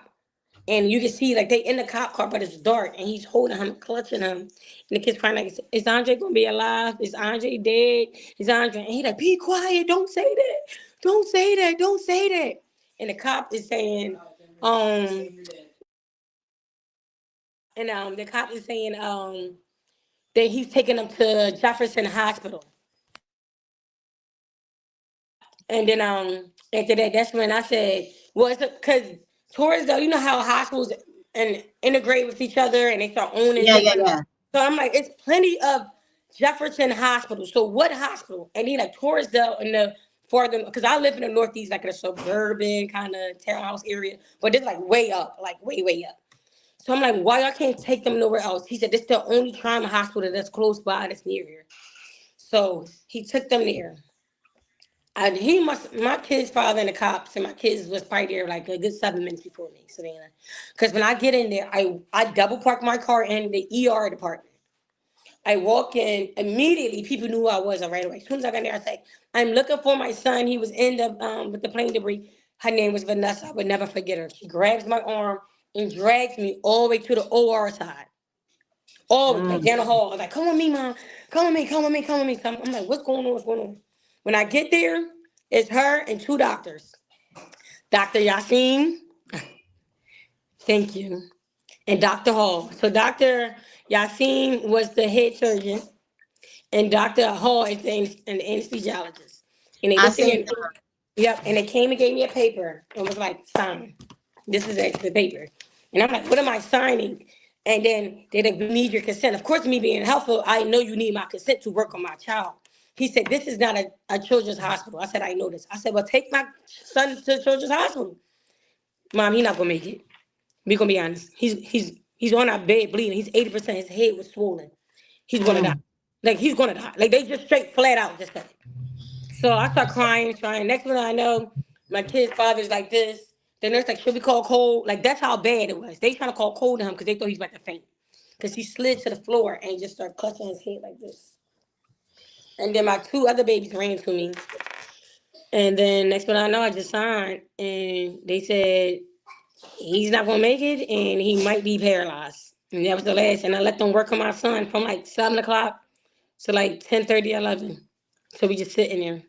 And you can see, like, they in the cop car, but it's dark. And he's holding him, clutching him. And the kid's crying like, is Andre going to be alive? Is Andre dead? Is Andre? And he's like, be quiet. Don't say that. Don't say that. And the cop is saying, that he's taking him to Jefferson Hospital. And then after that, that's when I said, well, it's because towards you know how hospitals and integrate with each other and they start owning. Yeah. So I'm like, it's plenty of Jefferson Hospital. So what hospital? And he like Torresdale in the farther, because I live in the Northeast, like in a suburban kind of townhouse area, but it's like way up, like way up. So I'm like, why y'all can't take them nowhere else? He said, this is the only trauma hospital that's close by that's near here. So he took them there. And my kid's father and the cops and my kids was probably there like a good 7 minutes before me, Savannah. Because when I get in there, I double park my car in the ER department. I walk in, immediately people knew who I was right away. As soon as I got there, I said, I'm looking for my son. He was in the with the plane debris. Her name was Vanessa. I would never forget her. She grabs my arm and drags me all the way to the OR side. All the way down the hall. I was like, come with me, Mom. Come with me. So I'm like, what's going on? When I get there, it's her and two doctors. Dr. Yasin, thank you, and Dr. Hall. So Dr. Yasin was the head surgeon, and Dr. Hall is an anesthesiologist. And they looked at me, and they came and gave me a paper and was like, sign. This is the paper. And I'm like, what am I signing? And then they like, we need your consent. Of course, me being helpful, I know you need my consent to work on my child. He said, this is not a children's hospital. I said, I know this. I said, well, take my son to children's hospital. Mom, he's not gonna make it. We gonna be honest. He's on our bed bleeding. He's 80%. His head was swollen. He's gonna die. Like he's gonna die. Like they just straight flat out just said it. So I start crying. Next thing I know, my kid's father's like this. The nurse like, should we call Cole? Like that's how bad it was. They trying to call Cole to him because they thought he was about to faint. Because he slid to the floor and just started clutching his head like this. And then my two other babies ran to me. And then next thing I know, I just signed. And they said, he's not going to make it and he might be paralyzed. And that was the last. And I let them work on my son from like 7 o'clock to like 10:30, 11. So we just sitting there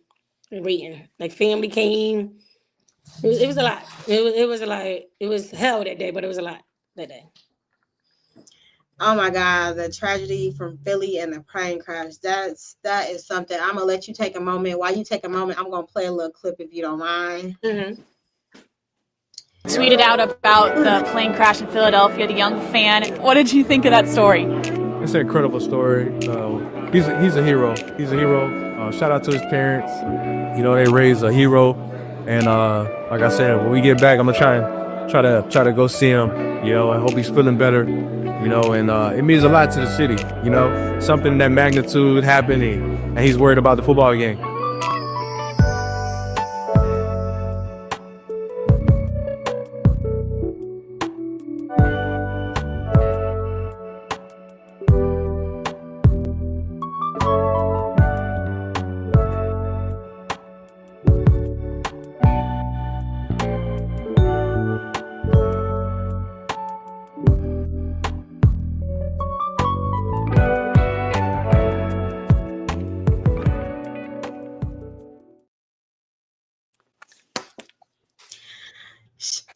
and waiting. Like family came. It was a lot. It was a lot. It was hell that day, but it was a lot that day. Oh my God, the tragedy from Philly and the plane crash. That is something. I'm gonna let you take a moment. While you take a moment, I'm gonna play a little clip if you don't mind. Mm-hmm. Tweeted out about the plane crash in Philadelphia, the young fan. What did you think of that story? It's an incredible story. He's a hero. He's a hero. Shout out to his parents. You know, they raised a hero. And like I said, when we get back, I'm gonna try to go see him. You know, I hope he's feeling better. You know, and it means a lot to the city. You know, something that magnitude happening, and he's worried about the football game.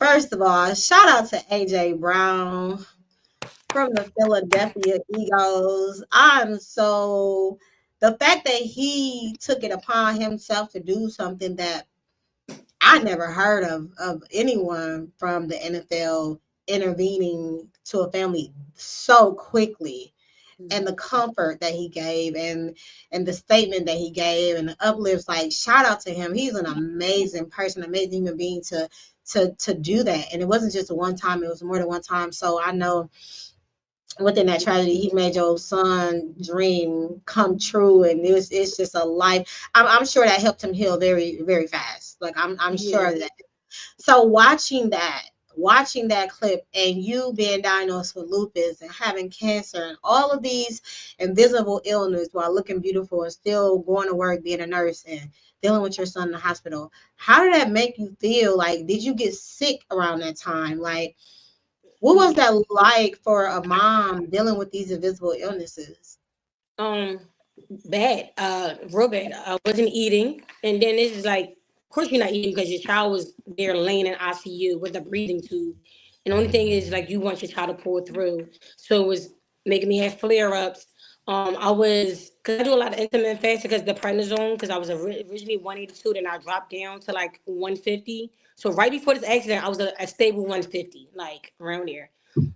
First of all, shout out to AJ Brown from the Philadelphia Eagles. The fact that he took it upon himself to do something that I never heard of anyone from the NFL intervening to a family so quickly, and the comfort that he gave and the statement that he gave and the uplifts, like shout out to him. He's an amazing person, amazing human being to do that. And it wasn't just a one time, it was more than one time. So I know within that tragedy, he made your son dream come true, and it's just a life. I'm sure that helped him heal very, very fast. Like I'm sure of that. So watching that clip and you being diagnosed with lupus and having cancer and all of these invisible illness while looking beautiful and still going to work, being a nurse and dealing with your son in the hospital, how did that make you feel? Like, did you get sick around that time? Like, what was that like for a mom dealing with these invisible illnesses? Bad, real bad. I wasn't eating, and then it's like, of course you're not eating because your child was there laying in ICU with a breathing tube, and the only thing is like you want your child to pull through. So it was making me have flare ups. Because I do a lot of intermittent fasting because the prednisone, because I was originally 182, then I dropped down to like 150. So right before this accident, I was a stable 150, like around there.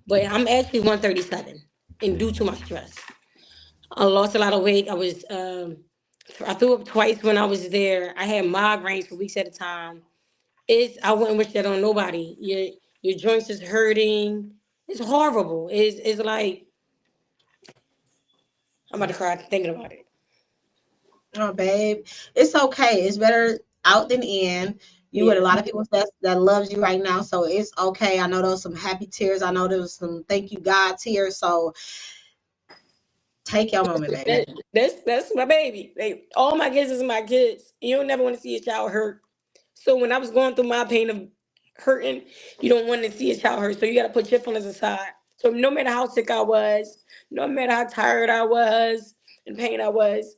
But I'm actually 137, and due to my stress. I lost a lot of weight. I threw up twice when I was there. I had migraines for weeks at a time. I wouldn't wish that on nobody. Your joints is hurting. It's horrible. It's like I'm about to cry thinking about it. Oh, babe, it's okay. It's better out than in. You with a lot of people that loves you right now, so it's okay. I know there was some happy tears. I know there was some thank you God tears. So take your moment, baby. That's my baby. All my kids is my kids. You don't never want to see a child hurt. So when I was going through my pain of hurting, you don't want to see a child hurt. So you got to put your feelings aside. So no matter how sick I was, no matter how tired I was, in pain I was,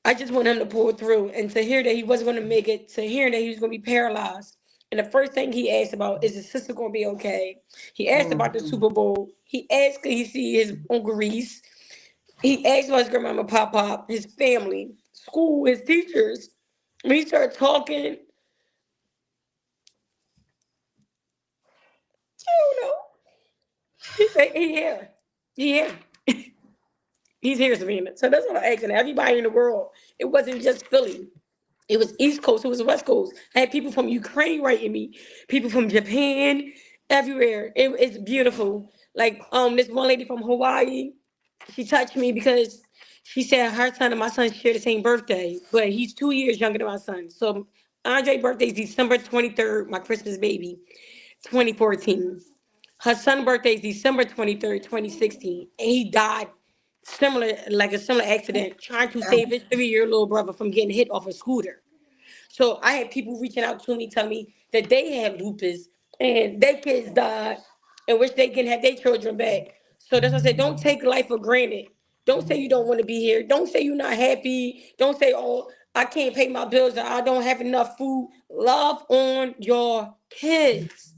I just want him to pull through. And to hear that he wasn't going to make it, to hearing that he was going to be paralyzed. And the first thing he asked about is his sister going to be okay? He asked about the Super Bowl. He asked could he see his Uncle Reese. He asked about his grandmama, Pop, his family, school, his teachers. When he started talking, I don't know. He said, he here. He's here, Savannah. So that's what I'm asking everybody in the world. It wasn't just Philly. It was East Coast. It was West Coast. I had people from Ukraine writing me, people from Japan, everywhere. It's beautiful. Like this one lady from Hawaii, she touched me because she said her son and my son share the same birthday, but he's 2 years younger than my son. So Andre's birthday is December 23rd, my Christmas baby, 2014. Her son's birthday is December 23rd, 2016, and he died like a similar accident, trying to save his 3 year little brother from getting hit off a scooter. So I had people reaching out to me, telling me that they have lupus and their kids died and wish they can have their children back. So that's why I said, don't take life for granted. Don't say you don't want to be here. Don't say you're not happy. Don't say, oh, I can't pay my bills or I don't have enough food. Love on your kids.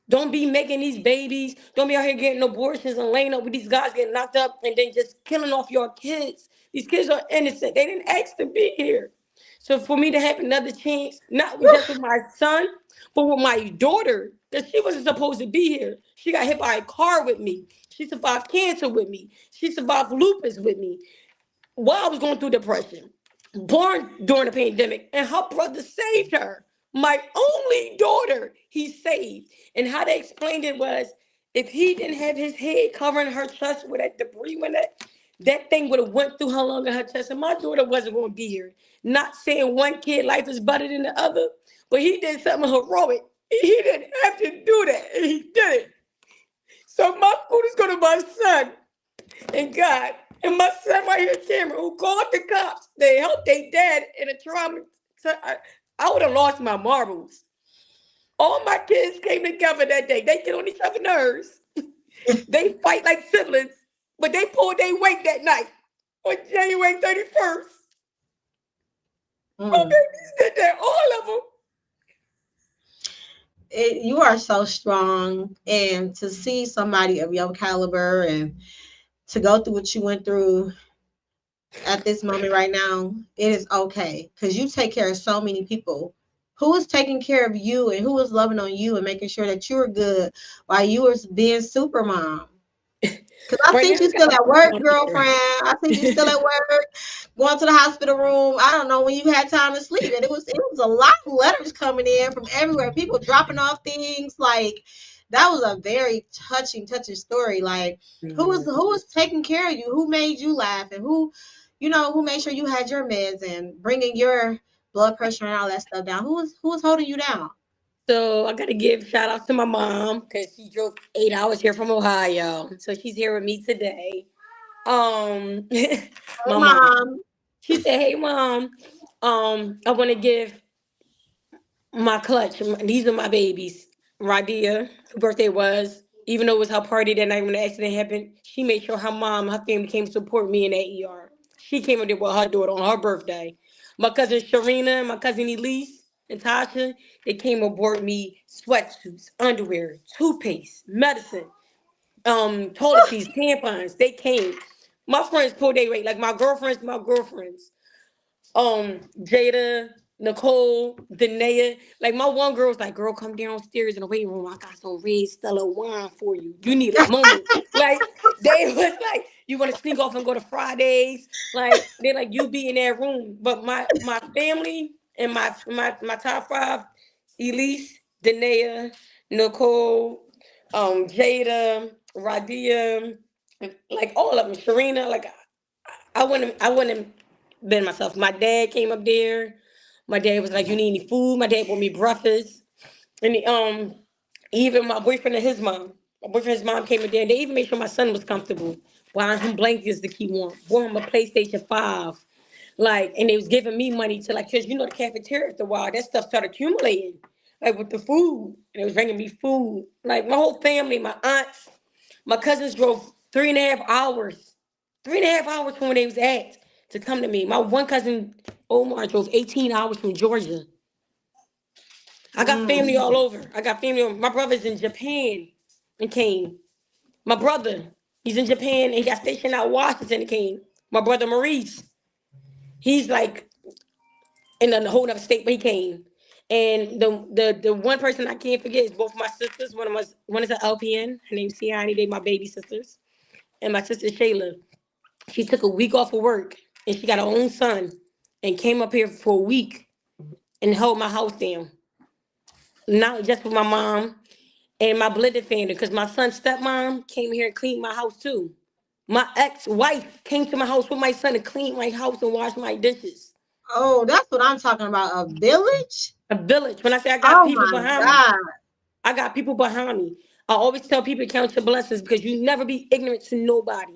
Don't be making these babies. Don't be out here getting abortions and laying up with these guys getting knocked up and then just killing off your kids. These kids are innocent. They didn't ask to be here. So for me to have another chance, not just with my son, but with my daughter, that she wasn't supposed to be here. She got hit by a car with me. She survived cancer with me. She survived lupus with me while I was going through depression, born during the pandemic, and her brother saved her. My only daughter, he saved. And how they explained it was, if he didn't have his head covering her chest with that debris when that thing would have went through her lung and her chest, and my daughter wasn't going to be here. Not saying one kid life is better than the other, but he did something heroic. He didn't have to do that, and he did it. So my food is going to my son and God. And my son right here, Cameron, who called the cops. They helped their dad in a trauma. So I would have lost my marbles. All my kids came together that day. They get on each other's nerves. They fight like siblings, but they pulled their weight that night on January 31st. My babies did that, all of them. You are so strong, and to see somebody of your caliber and to go through what you went through at this moment right now, it is okay, because you take care of so many people. Who is taking care of you and who is loving on you and making sure that you're good while you were being super mom? Because I think you still at work, girlfriend. I think you still at work, going to the hospital room. I don't know when you had time to sleep. And it was a lot of letters coming in from everywhere. People dropping off things. Like, that was a very touching story. Like, who was taking care of you? Who made you laugh? And who made sure you had your meds and bringing your blood pressure and all that stuff down? Who was holding you down? So I got to give shout out to my mom because she drove 8 hours here from Ohio. So she's here with me today. My mom. She said, "Hey, mom, I want to give my clutch. These are my babies. Radia, whose birthday was, even though it was her party that night when the accident happened, she made sure her mom, her family came to support me in that ER. She came up there with her daughter on her birthday. My cousin Sharina, my cousin Elise, and Tasha, they came aboard me sweatsuits, underwear, toothpaste, medicine, toiletries, tampons. They came. My friends pulled their weight. Like my girlfriends. Jada, Nicole, Danae. Like my one girl was like, girl, come downstairs in the waiting room. I got some red Stella wine for you. You need a moment. Like they was like, you want to sneak off and go to Fridays? Like they're like, you be in that room. But my family and my top five, Elise, Danae, Nicole, Jada, Radia, like all of them, Sharina, like I wouldn't been myself. My dad came up there. My dad was like, "You need any food?" My dad bought me breakfast, and even my boyfriend and his mom. My boyfriend and his mom came up there, and they even made sure my son was comfortable. Buying him blankets to keep warm. Bought him a PlayStation 5. Like, and they was giving me money to because the cafeteria after a while that stuff started accumulating, like with the food, and it was bringing me food. Like my whole family, my aunts, my cousins drove 3.5 hours, 3.5 hours from where they was at to come to me. My one cousin, Omar, drove 18 hours from Georgia. I got family all over. My brother's in Japan and came. My brother, he's in Japan and he got stationed out Washington and came. My brother Maurice, he's like in a whole other state, but he came. And the one person I can't forget is both my sisters. One is an LPN. Her name's Siani. They my baby sisters. And my sister Shayla. She took a week off of work and she got her own son and came up here for a week and held my house down. Not just with my mom and my blended family, because my son's stepmom came here and cleaned my house too. My ex-wife came to my house with my son and cleaned my house and washed my dishes. Oh, that's what I'm talking about. A village? A village. When I say I got Oh people my behind me, God. I got people behind me. I always tell people to count your blessings because you never be ignorant to nobody.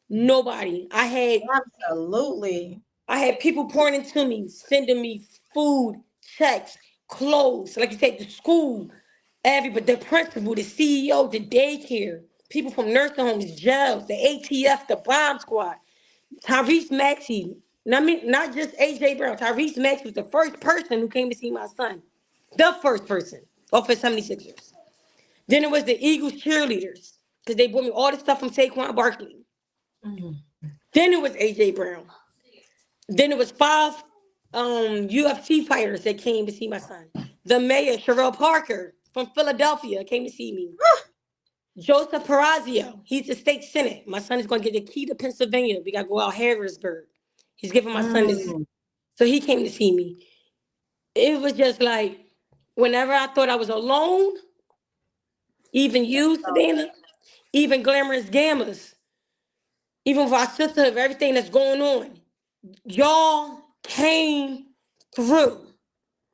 Nobody. Absolutely. I had people pouring into me, sending me food, checks, clothes, like you said, the school, everybody, the principal, the CEO, the daycare, people from nursing homes, jails, the ATF, the bomb squad, Tyrese Maxey. I mean, not just AJ Brown. Tyrese Maxey was the first person who came to see my son. The first person off of 76ers. Then it was the Eagles cheerleaders, because they brought me all the stuff from Saquon Barkley. Mhm. Then it was AJ Brown. Then it was 5 UFC fighters that came to see my son. The mayor, Sherelle Parker from Philadelphia, came to see me. Joseph Perazio, he's the state senate. My son is going to get the key to Pennsylvania. We got to go out Harrisburg. He's giving my son this. Mm. So he came to see me. It was just like, whenever I thought I was alone, even you, Savannah, even Glamorous Gammas, even for our sisterhood, everything that's going on, y'all came through.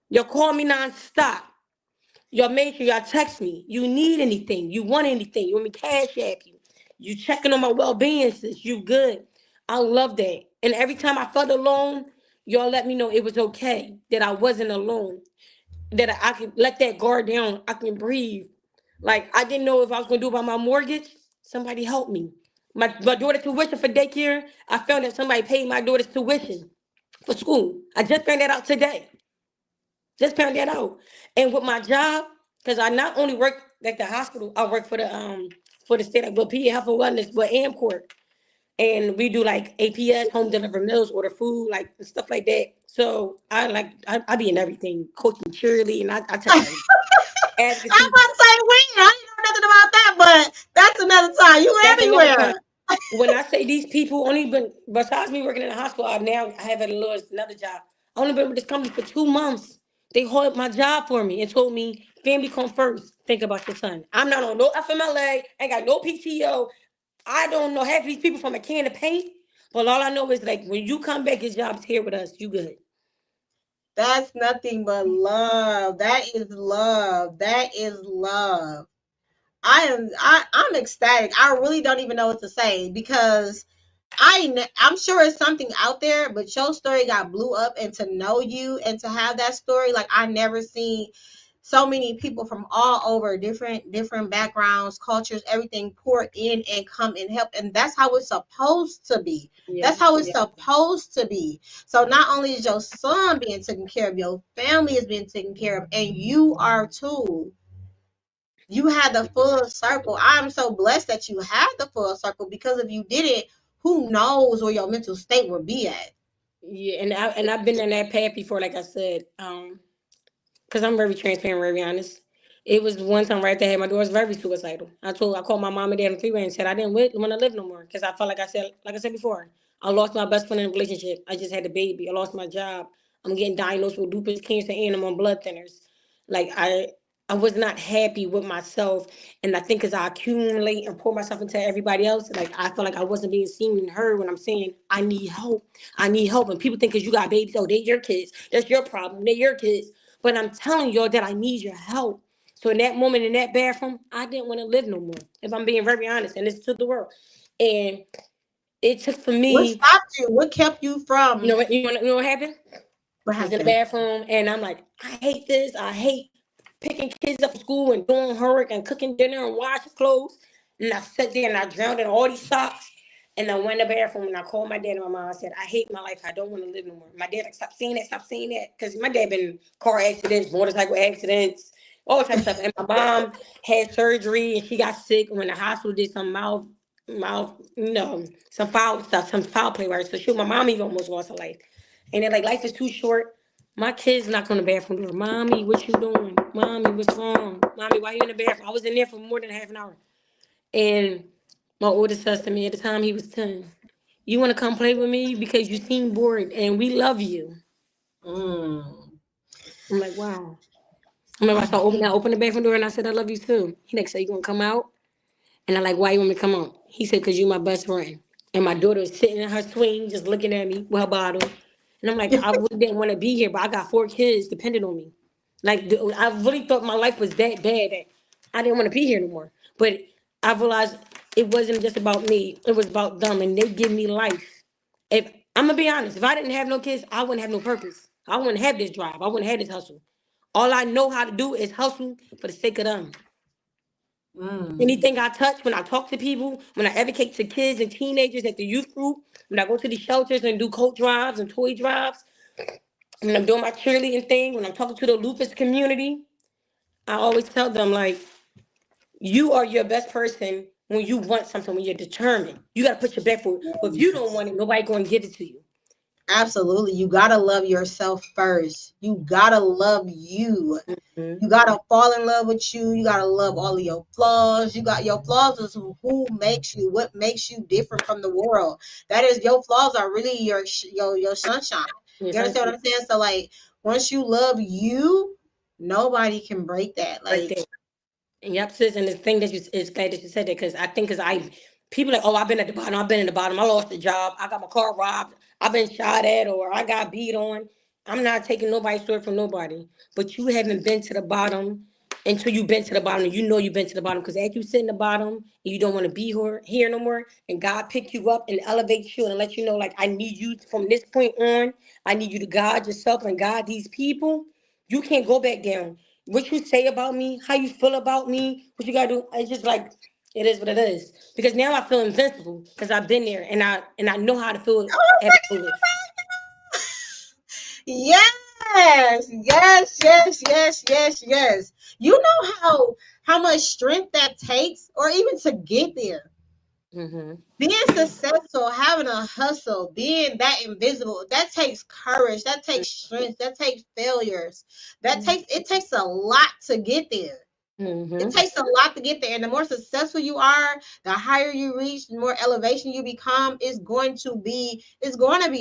Y'all call me nonstop. Y'all make sure y'all text me. You need anything. You want anything. You want me cash app you. You checking on my well-being, sis. You good. I love that. And every time I felt alone, y'all let me know it was okay, that I wasn't alone, that I could let that guard down. I can breathe. Like, I didn't know if I was going to do about my mortgage. Somebody help me. My daughter's tuition for daycare, I found that somebody paid my daughter's tuition for school. I just found that out today. Just found that out. And with my job, because I not only work at the hospital, I work for the state of PA Health and Wellness, but AmCorp. And we do like APS, home delivered meals, order food, like stuff like that. So I be in everything, coaching cheerleading, and I tell you, I'm advocacy. about to say, I didn't know nothing about that, but that's another time. You That's another everywhere. time. When I say these people only been, besides me working in the hospital, I have at another job. I only been with this company for 2 months. They held my job for me and told me, family come first. Think about your son. I'm not on no FMLA. Ain't got no PTO. I don't know half of these people from a can of paint. But all I know is, like, when you come back, his job's here with us. You good. That's nothing but love. That is love. That is love. I'm ecstatic. I really don't even know what to say because I'm sure it's something out there, but your story got blew up, and to know you and to have that story, like I never seen so many people from all over different backgrounds, cultures, everything pour in and come and help, and that's how it's supposed to be. Yeah. That's how it's supposed to be. So not only is your son being taken care of, your family is being taken care of, and you are too. You had the full circle. I'm so blessed that you had the full circle, because if you didn't, who knows where your mental state would be at. Yeah, and I've been in that path before, like I said. Because I'm very transparent, very honest. It was one time right there, my daughter was very suicidal. I called my mom and dad on three-way and said I didn't want to live no more, because I felt like I said before, I lost my best friend in a relationship. I just had a baby. I lost my job. I'm getting diagnosed with lupus, cancer, and I'm on blood thinners. Like, I was not happy with myself, and I think as I accumulate and pour myself into everybody else, like, I felt like I wasn't being seen and heard when I'm saying I need help. I need help, and people think because you got babies, oh, they your kids. That's your problem. They're your kids. But I'm telling y'all that I need your help. So in that moment, in that bathroom, I didn't want to live no more. If I'm being very honest, and it's to the world. And it took for What me, stopped you? What kept you from? you know what happened? What I was in the happened? bathroom, and I'm like, I hate this. I hate picking kids up from school and doing homework and cooking dinner and washing clothes. And I sat there and I drowned in all these socks. And I went in the bathroom and I called my dad and my mom. I said, I hate my life. I don't want to live no more. My dad, like, stop saying that, stop saying that. Because my dad been in car accidents, motorcycle accidents, all types of stuff. And my mom had surgery and she got sick when the hospital did some some foul stuff, some foul play, right? So my mom even almost lost her life. And they're like, life is too short. My kids knocked on the bathroom door. Mommy, what you doing? Mommy, what's wrong? Mommy, why you in the bathroom? I was in there for more than half an hour. And my oldest says to me, at the time he was 10, You want to come play with me because you seem bored and we love you. Mm. I'm like, wow. I remember I opened the bathroom door and I said, I love you too. He next said, you gonna come out? And I'm like, why you want me to come out? He said, because you're my best friend. And my daughter is sitting in her swing, just looking at me with her bottle. And I'm like, I really didn't want to be here, but I got 4 kids depending on me. Like, I really thought my life was that bad that I didn't want to be here anymore. But I realized it wasn't just about me. It was about them, and they give me life. If I'm going to be honest, if I didn't have no kids, I wouldn't have no purpose. I wouldn't have this drive. I wouldn't have this hustle. All I know how to do is hustle for the sake of them. Anything I touch, when I talk to people, when I advocate to kids and teenagers at the youth group, when I go to the shelters and do coat drives and toy drives, when I'm doing my cheerleading thing, when I'm talking to the lupus community, I always tell them, like, you are your best person when you want something, when you're determined. You got to put your back for it. But if you don't want it, nobody going to give it to you. Absolutely. You got to love yourself first. You got to love you. You got to fall in love with you. You got to love all of your flaws. You got your flaws is who makes you, what makes you different from the world. That is, your flaws are really your sunshine. You understand what I'm saying? So, like, once you love you, nobody can break that. Like, yep, sis, and the thing that it's glad that you said that, because I think people like, oh, I've been at the bottom, I've been in the bottom, I lost a job, I got my car robbed, I've been shot at, or I got beat on. I'm not taking nobody's story from nobody, but you haven't been to the bottom until you've been to the bottom, and you know you've been to the bottom, because as you sit in the bottom and you don't want to be here no more, and God pick you up and elevate you and let you know, like, I need you from this point on. I need you to guide yourself and guide these people. You can't go back down. What you say about me, how you feel about me, what you gotta do, it's just like, it is what it is. Because now I feel invincible because I've been there, and I know how to feel at my lowest. yes. You know how much strength that takes, or even to get there. Being successful, having a hustle, being that invisible, that takes courage, that takes strength, that takes failures, it takes a lot to get there. It takes a lot to get there, and the more successful you are, the higher you reach, the more elevation you become. It's going to be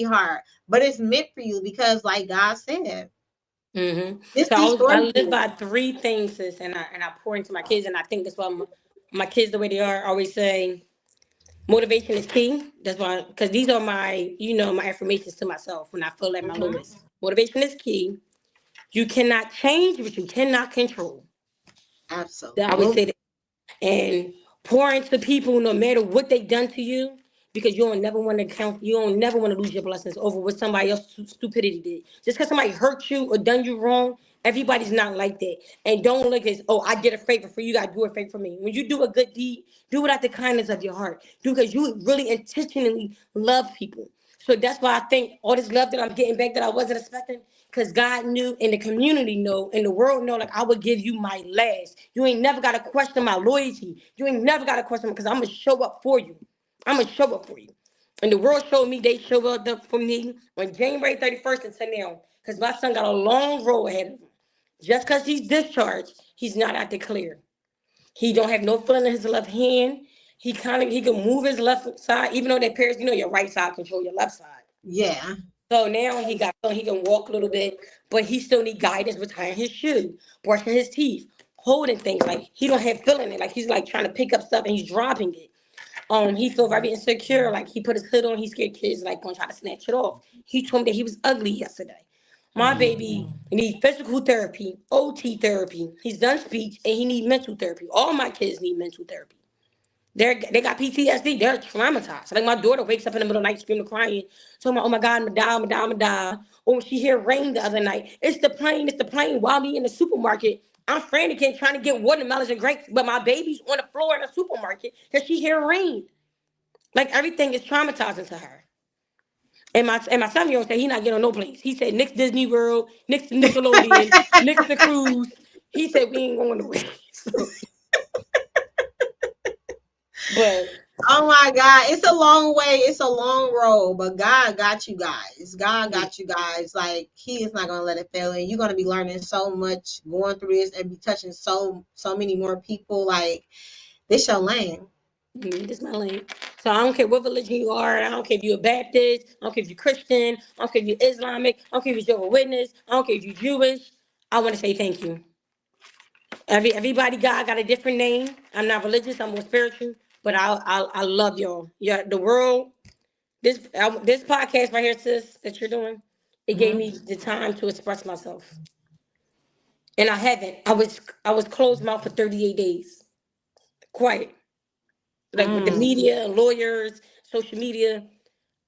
hard, but it's meant for you, because, like God said, So I live by 3 things, sis, and I pour into my kids, and I think that's why my kids, the way they are, always say motivation is key. That's why, because these are my affirmations to myself when I feel at my lowest. Motivation is key. You cannot change what you cannot control. Absolutely. I would say that. And pour into people no matter what they done to you, because you don't never want to lose your blessings over what somebody else's stupidity did. Just because somebody hurt you or done you wrong, everybody's not like that. And don't look as, oh, I did a favor for you, gotta do a favor for me. When you do a good deed, do it out the kindness of your heart. Do because you really intentionally love people. So that's why I think all this love that I'm getting back that I wasn't expecting, because God knew, and the community know, and the world know, like, I would give you my last. You ain't never got to question my loyalty. You ain't never got to question, because I'm going to show up for you. I'm going to show up for you. And the world showed me they showed up for me on January 31st until now, because my son got a long road ahead of him. Just because he's discharged, he's not out there clear. He don't have no feeling in his left hand. He can move his left side, even though their parents, your right side control your left side. Yeah. So now he can walk a little bit, but he still need guidance with tying his shoe, brushing his teeth, holding things. Like, he don't have feeling it. Like, he's like trying to pick up stuff and he's dropping it. He feel very insecure. Like, he put his hood on, he scared kids like gonna try to snatch it off. He told me that he was ugly yesterday. My baby need physical therapy, OT therapy. He's done speech and he need mental therapy. All my kids need mental therapy. They got PTSD. They're traumatized. Like, my daughter wakes up in the middle of the night screaming, crying, talking about, oh my God, I'm gonna die. Or when she hear rain the other night, it's the plane. While me in the supermarket, I'm frantic trying to get watermelons and grapes, but my baby's on the floor in the supermarket because she hear rain. Like, everything is traumatizing to her. And my 7-year-old said he not getting on no place. He said next Disney World, next Nickelodeon, next the cruise. He said we ain't going nowhere. But oh my God, it's a long way, it's a long road, but God got you guys. God got you guys. Like, He is not gonna let it fail, and you're gonna be learning so much going through this and be touching so many more people. Like, this your lane. This is my lane. So I don't care what religion you are. I don't care if you're a Baptist. I don't care if you're Christian. I don't care if you're Islamic. I don't care if you're Jehovah's Witness. I don't care if you're Jewish. I want to say thank you. Everybody got a different name. I'm not religious. I'm more spiritual. But I love y'all. Yeah, the world. This podcast right here, sis, that you're doing, it gave me the time to express myself, and I haven't. I was closed mouth for 38 days, quiet, like with the media, lawyers, social media.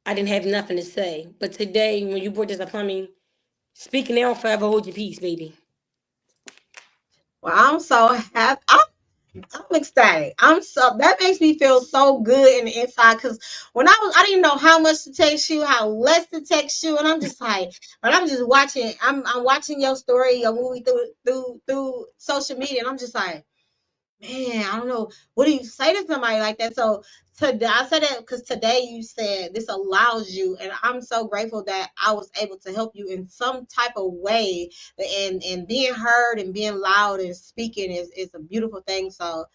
I didn't have nothing to say. But today, when you brought this upon me, speaking now, forever hold your peace, baby. Well, I'm so happy. I'm ecstatic. That makes me feel so good in the inside, because I didn't know how much to text you, how less to text you, and I'm just like, but I'm just watching. I'm watching your story, your movie through social media, and I'm just like, man, I don't know. What do you say to somebody like that? So today, I said that because today you said this allows you, and I'm so grateful that I was able to help you in some type of way. And being heard and being loud and speaking is a beautiful thing. So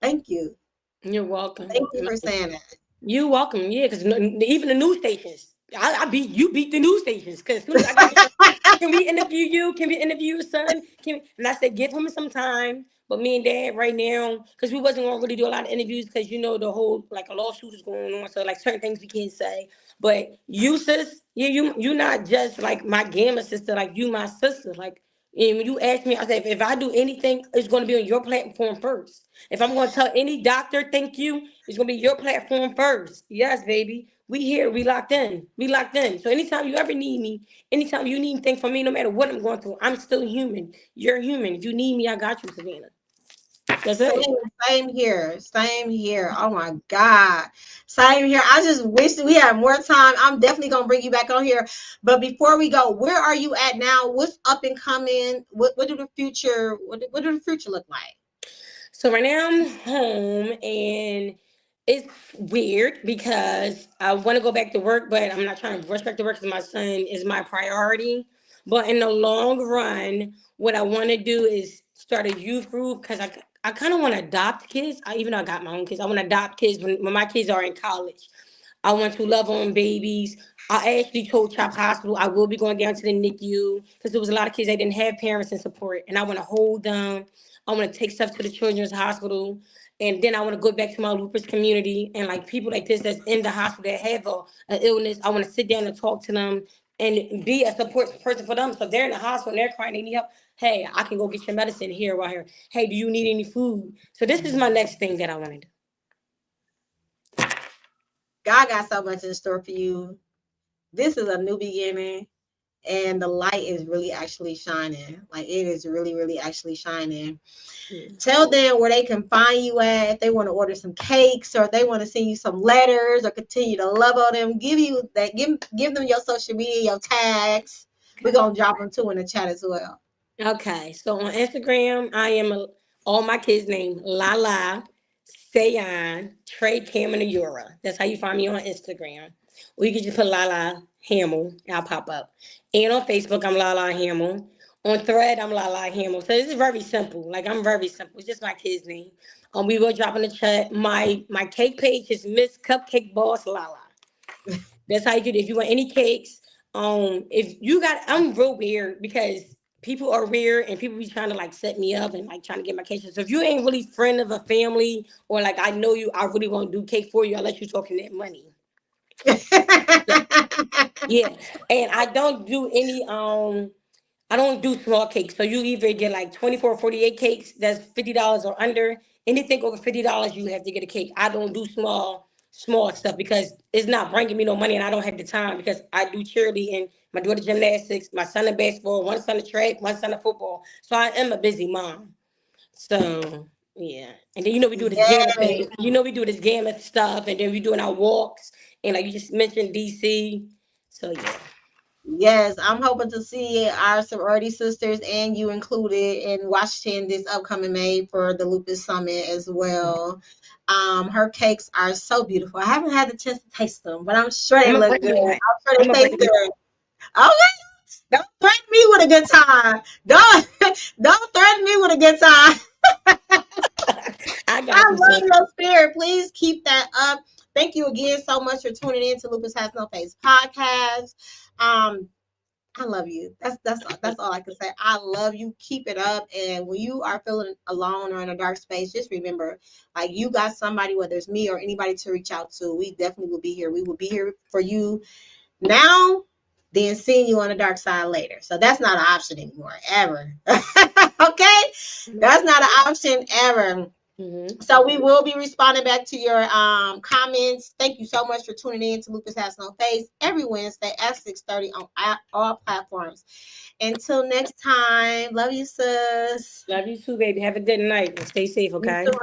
thank you. You're welcome. Thank you for saying that. You're welcome. Yeah, because even the news stations, I beat the news stations. Because as soon as I got can we interview you? Can we interview your son? And I said, give him some time. But me and Dad right now, because we wasn't gonna really do a lot of interviews, because the whole like a lawsuit is going on, so like certain things we can't say. But you, sis, you not just like my gamma sister, like you my sister. Like, and when you ask me, I said, if I do anything, it's gonna be on your platform first. If I'm gonna tell any doctor thank you, it's gonna be your platform first. Yes, baby. We here, we locked in. We locked in. So anytime you ever need me, anytime you need anything from me, no matter what I'm going through, I'm still human. You're human. If you need me, I got you, Savannah. That's it. Same here. Same here. Oh my God. Same here. I just wish we had more time. I'm definitely gonna bring you back on here. But before we go, where are you at now? What's up and coming? What do the future look like? So right now I'm home, and it's weird because I want to go back to work, but I'm not trying to rush back to work because my son is my priority. But in the long run, what I want to do is start a youth group, because I kind of want to adopt kids. Even though I got my own kids, I want to adopt kids when my kids are in college. I want to love on babies. I actually told Chop Hospital I will be going down to the NICU, because there was a lot of kids that didn't have parents and support, and I want to hold them. I want to take stuff to the children's hospital, and then I want to go back to my lupus community, and like people like this that's in the hospital that have an illness. I want to sit down and talk to them and be a support person for them. So if they're in the hospital and they're crying, they need help. Hey, I can go get your medicine here, right here. Hey, do you need any food? So this is my next thing that I want to do. God got so much in store for you. This is a new beginning, and the light is really actually shining. Like, it is really, really actually shining. Tell them where they can find you at, if they want to order some cakes, or if they want to send you some letters, or continue to love on them. Give them your social media, your tags. We're gonna drop them too in the chat as well. Okay, so on Instagram, I am all my kids' name, Lala, Sayon, Trey, Cameron, and Yura. That's how you find me on Instagram. Or you can just put Lala Hamiel, I'll pop up. And on Facebook, I'm Lala Hamiel. On Thread, I'm Lala Hamiel. So this is very simple. Like, I'm very simple. It's just my kid's name. We will drop in the chat. My cake page is Miss Cupcake Boss Lala. That's how you get it. If you want any cakes, I'm real weird, because people are weird and people be trying to like set me up and like trying to get my cake. So if you ain't really friend of a family, or like I know you, I really want to do cake for you, I'll let you talk in that money. Yeah. And I don't do any I don't do small cakes. So you either get like 24 or 48 cakes that's $50 or under. Anything over $50, you have to get a cake. I don't do small stuff, because it's not bringing me no money, and I don't have the time, because I do cheerleading, and my daughter gymnastics, my son in basketball, one son in track, one son in football. So I am a busy mom. So yeah. And then we do this gamma thing. We do this gamma stuff, and then we doing our walks, and like you just mentioned DC. So yeah. Yes, I'm hoping to see our sorority sisters and you included in Washington this upcoming May for the Lupus Summit as well. Her cakes are so beautiful. I haven't had the chance to taste them, but I'm sure they look good. I'm sure they taste good. Okay, don't threaten me with a good time. Don't threaten me with a good time. I I got you, love sis. your spirit. Please keep that up. Thank you again so much for tuning in to Lupus Has No Face podcast. I love you. That's all I can say. I love you. Keep it up. And when you are feeling alone or in a dark space, just remember, like, you got somebody, whether it's me or anybody, to reach out to. We definitely will be here. We will be here for you now, then seeing you on the dark side later. So that's not an option anymore, ever. Okay? That's not an option ever. Mm-hmm. So we will be responding back to your comments. Thank you so much for tuning in to Lupus Has No Face every Wednesday at 6:30 on all platforms. Until next time, love you, sis. Love you too, baby. Have a good night and stay safe, You okay? too.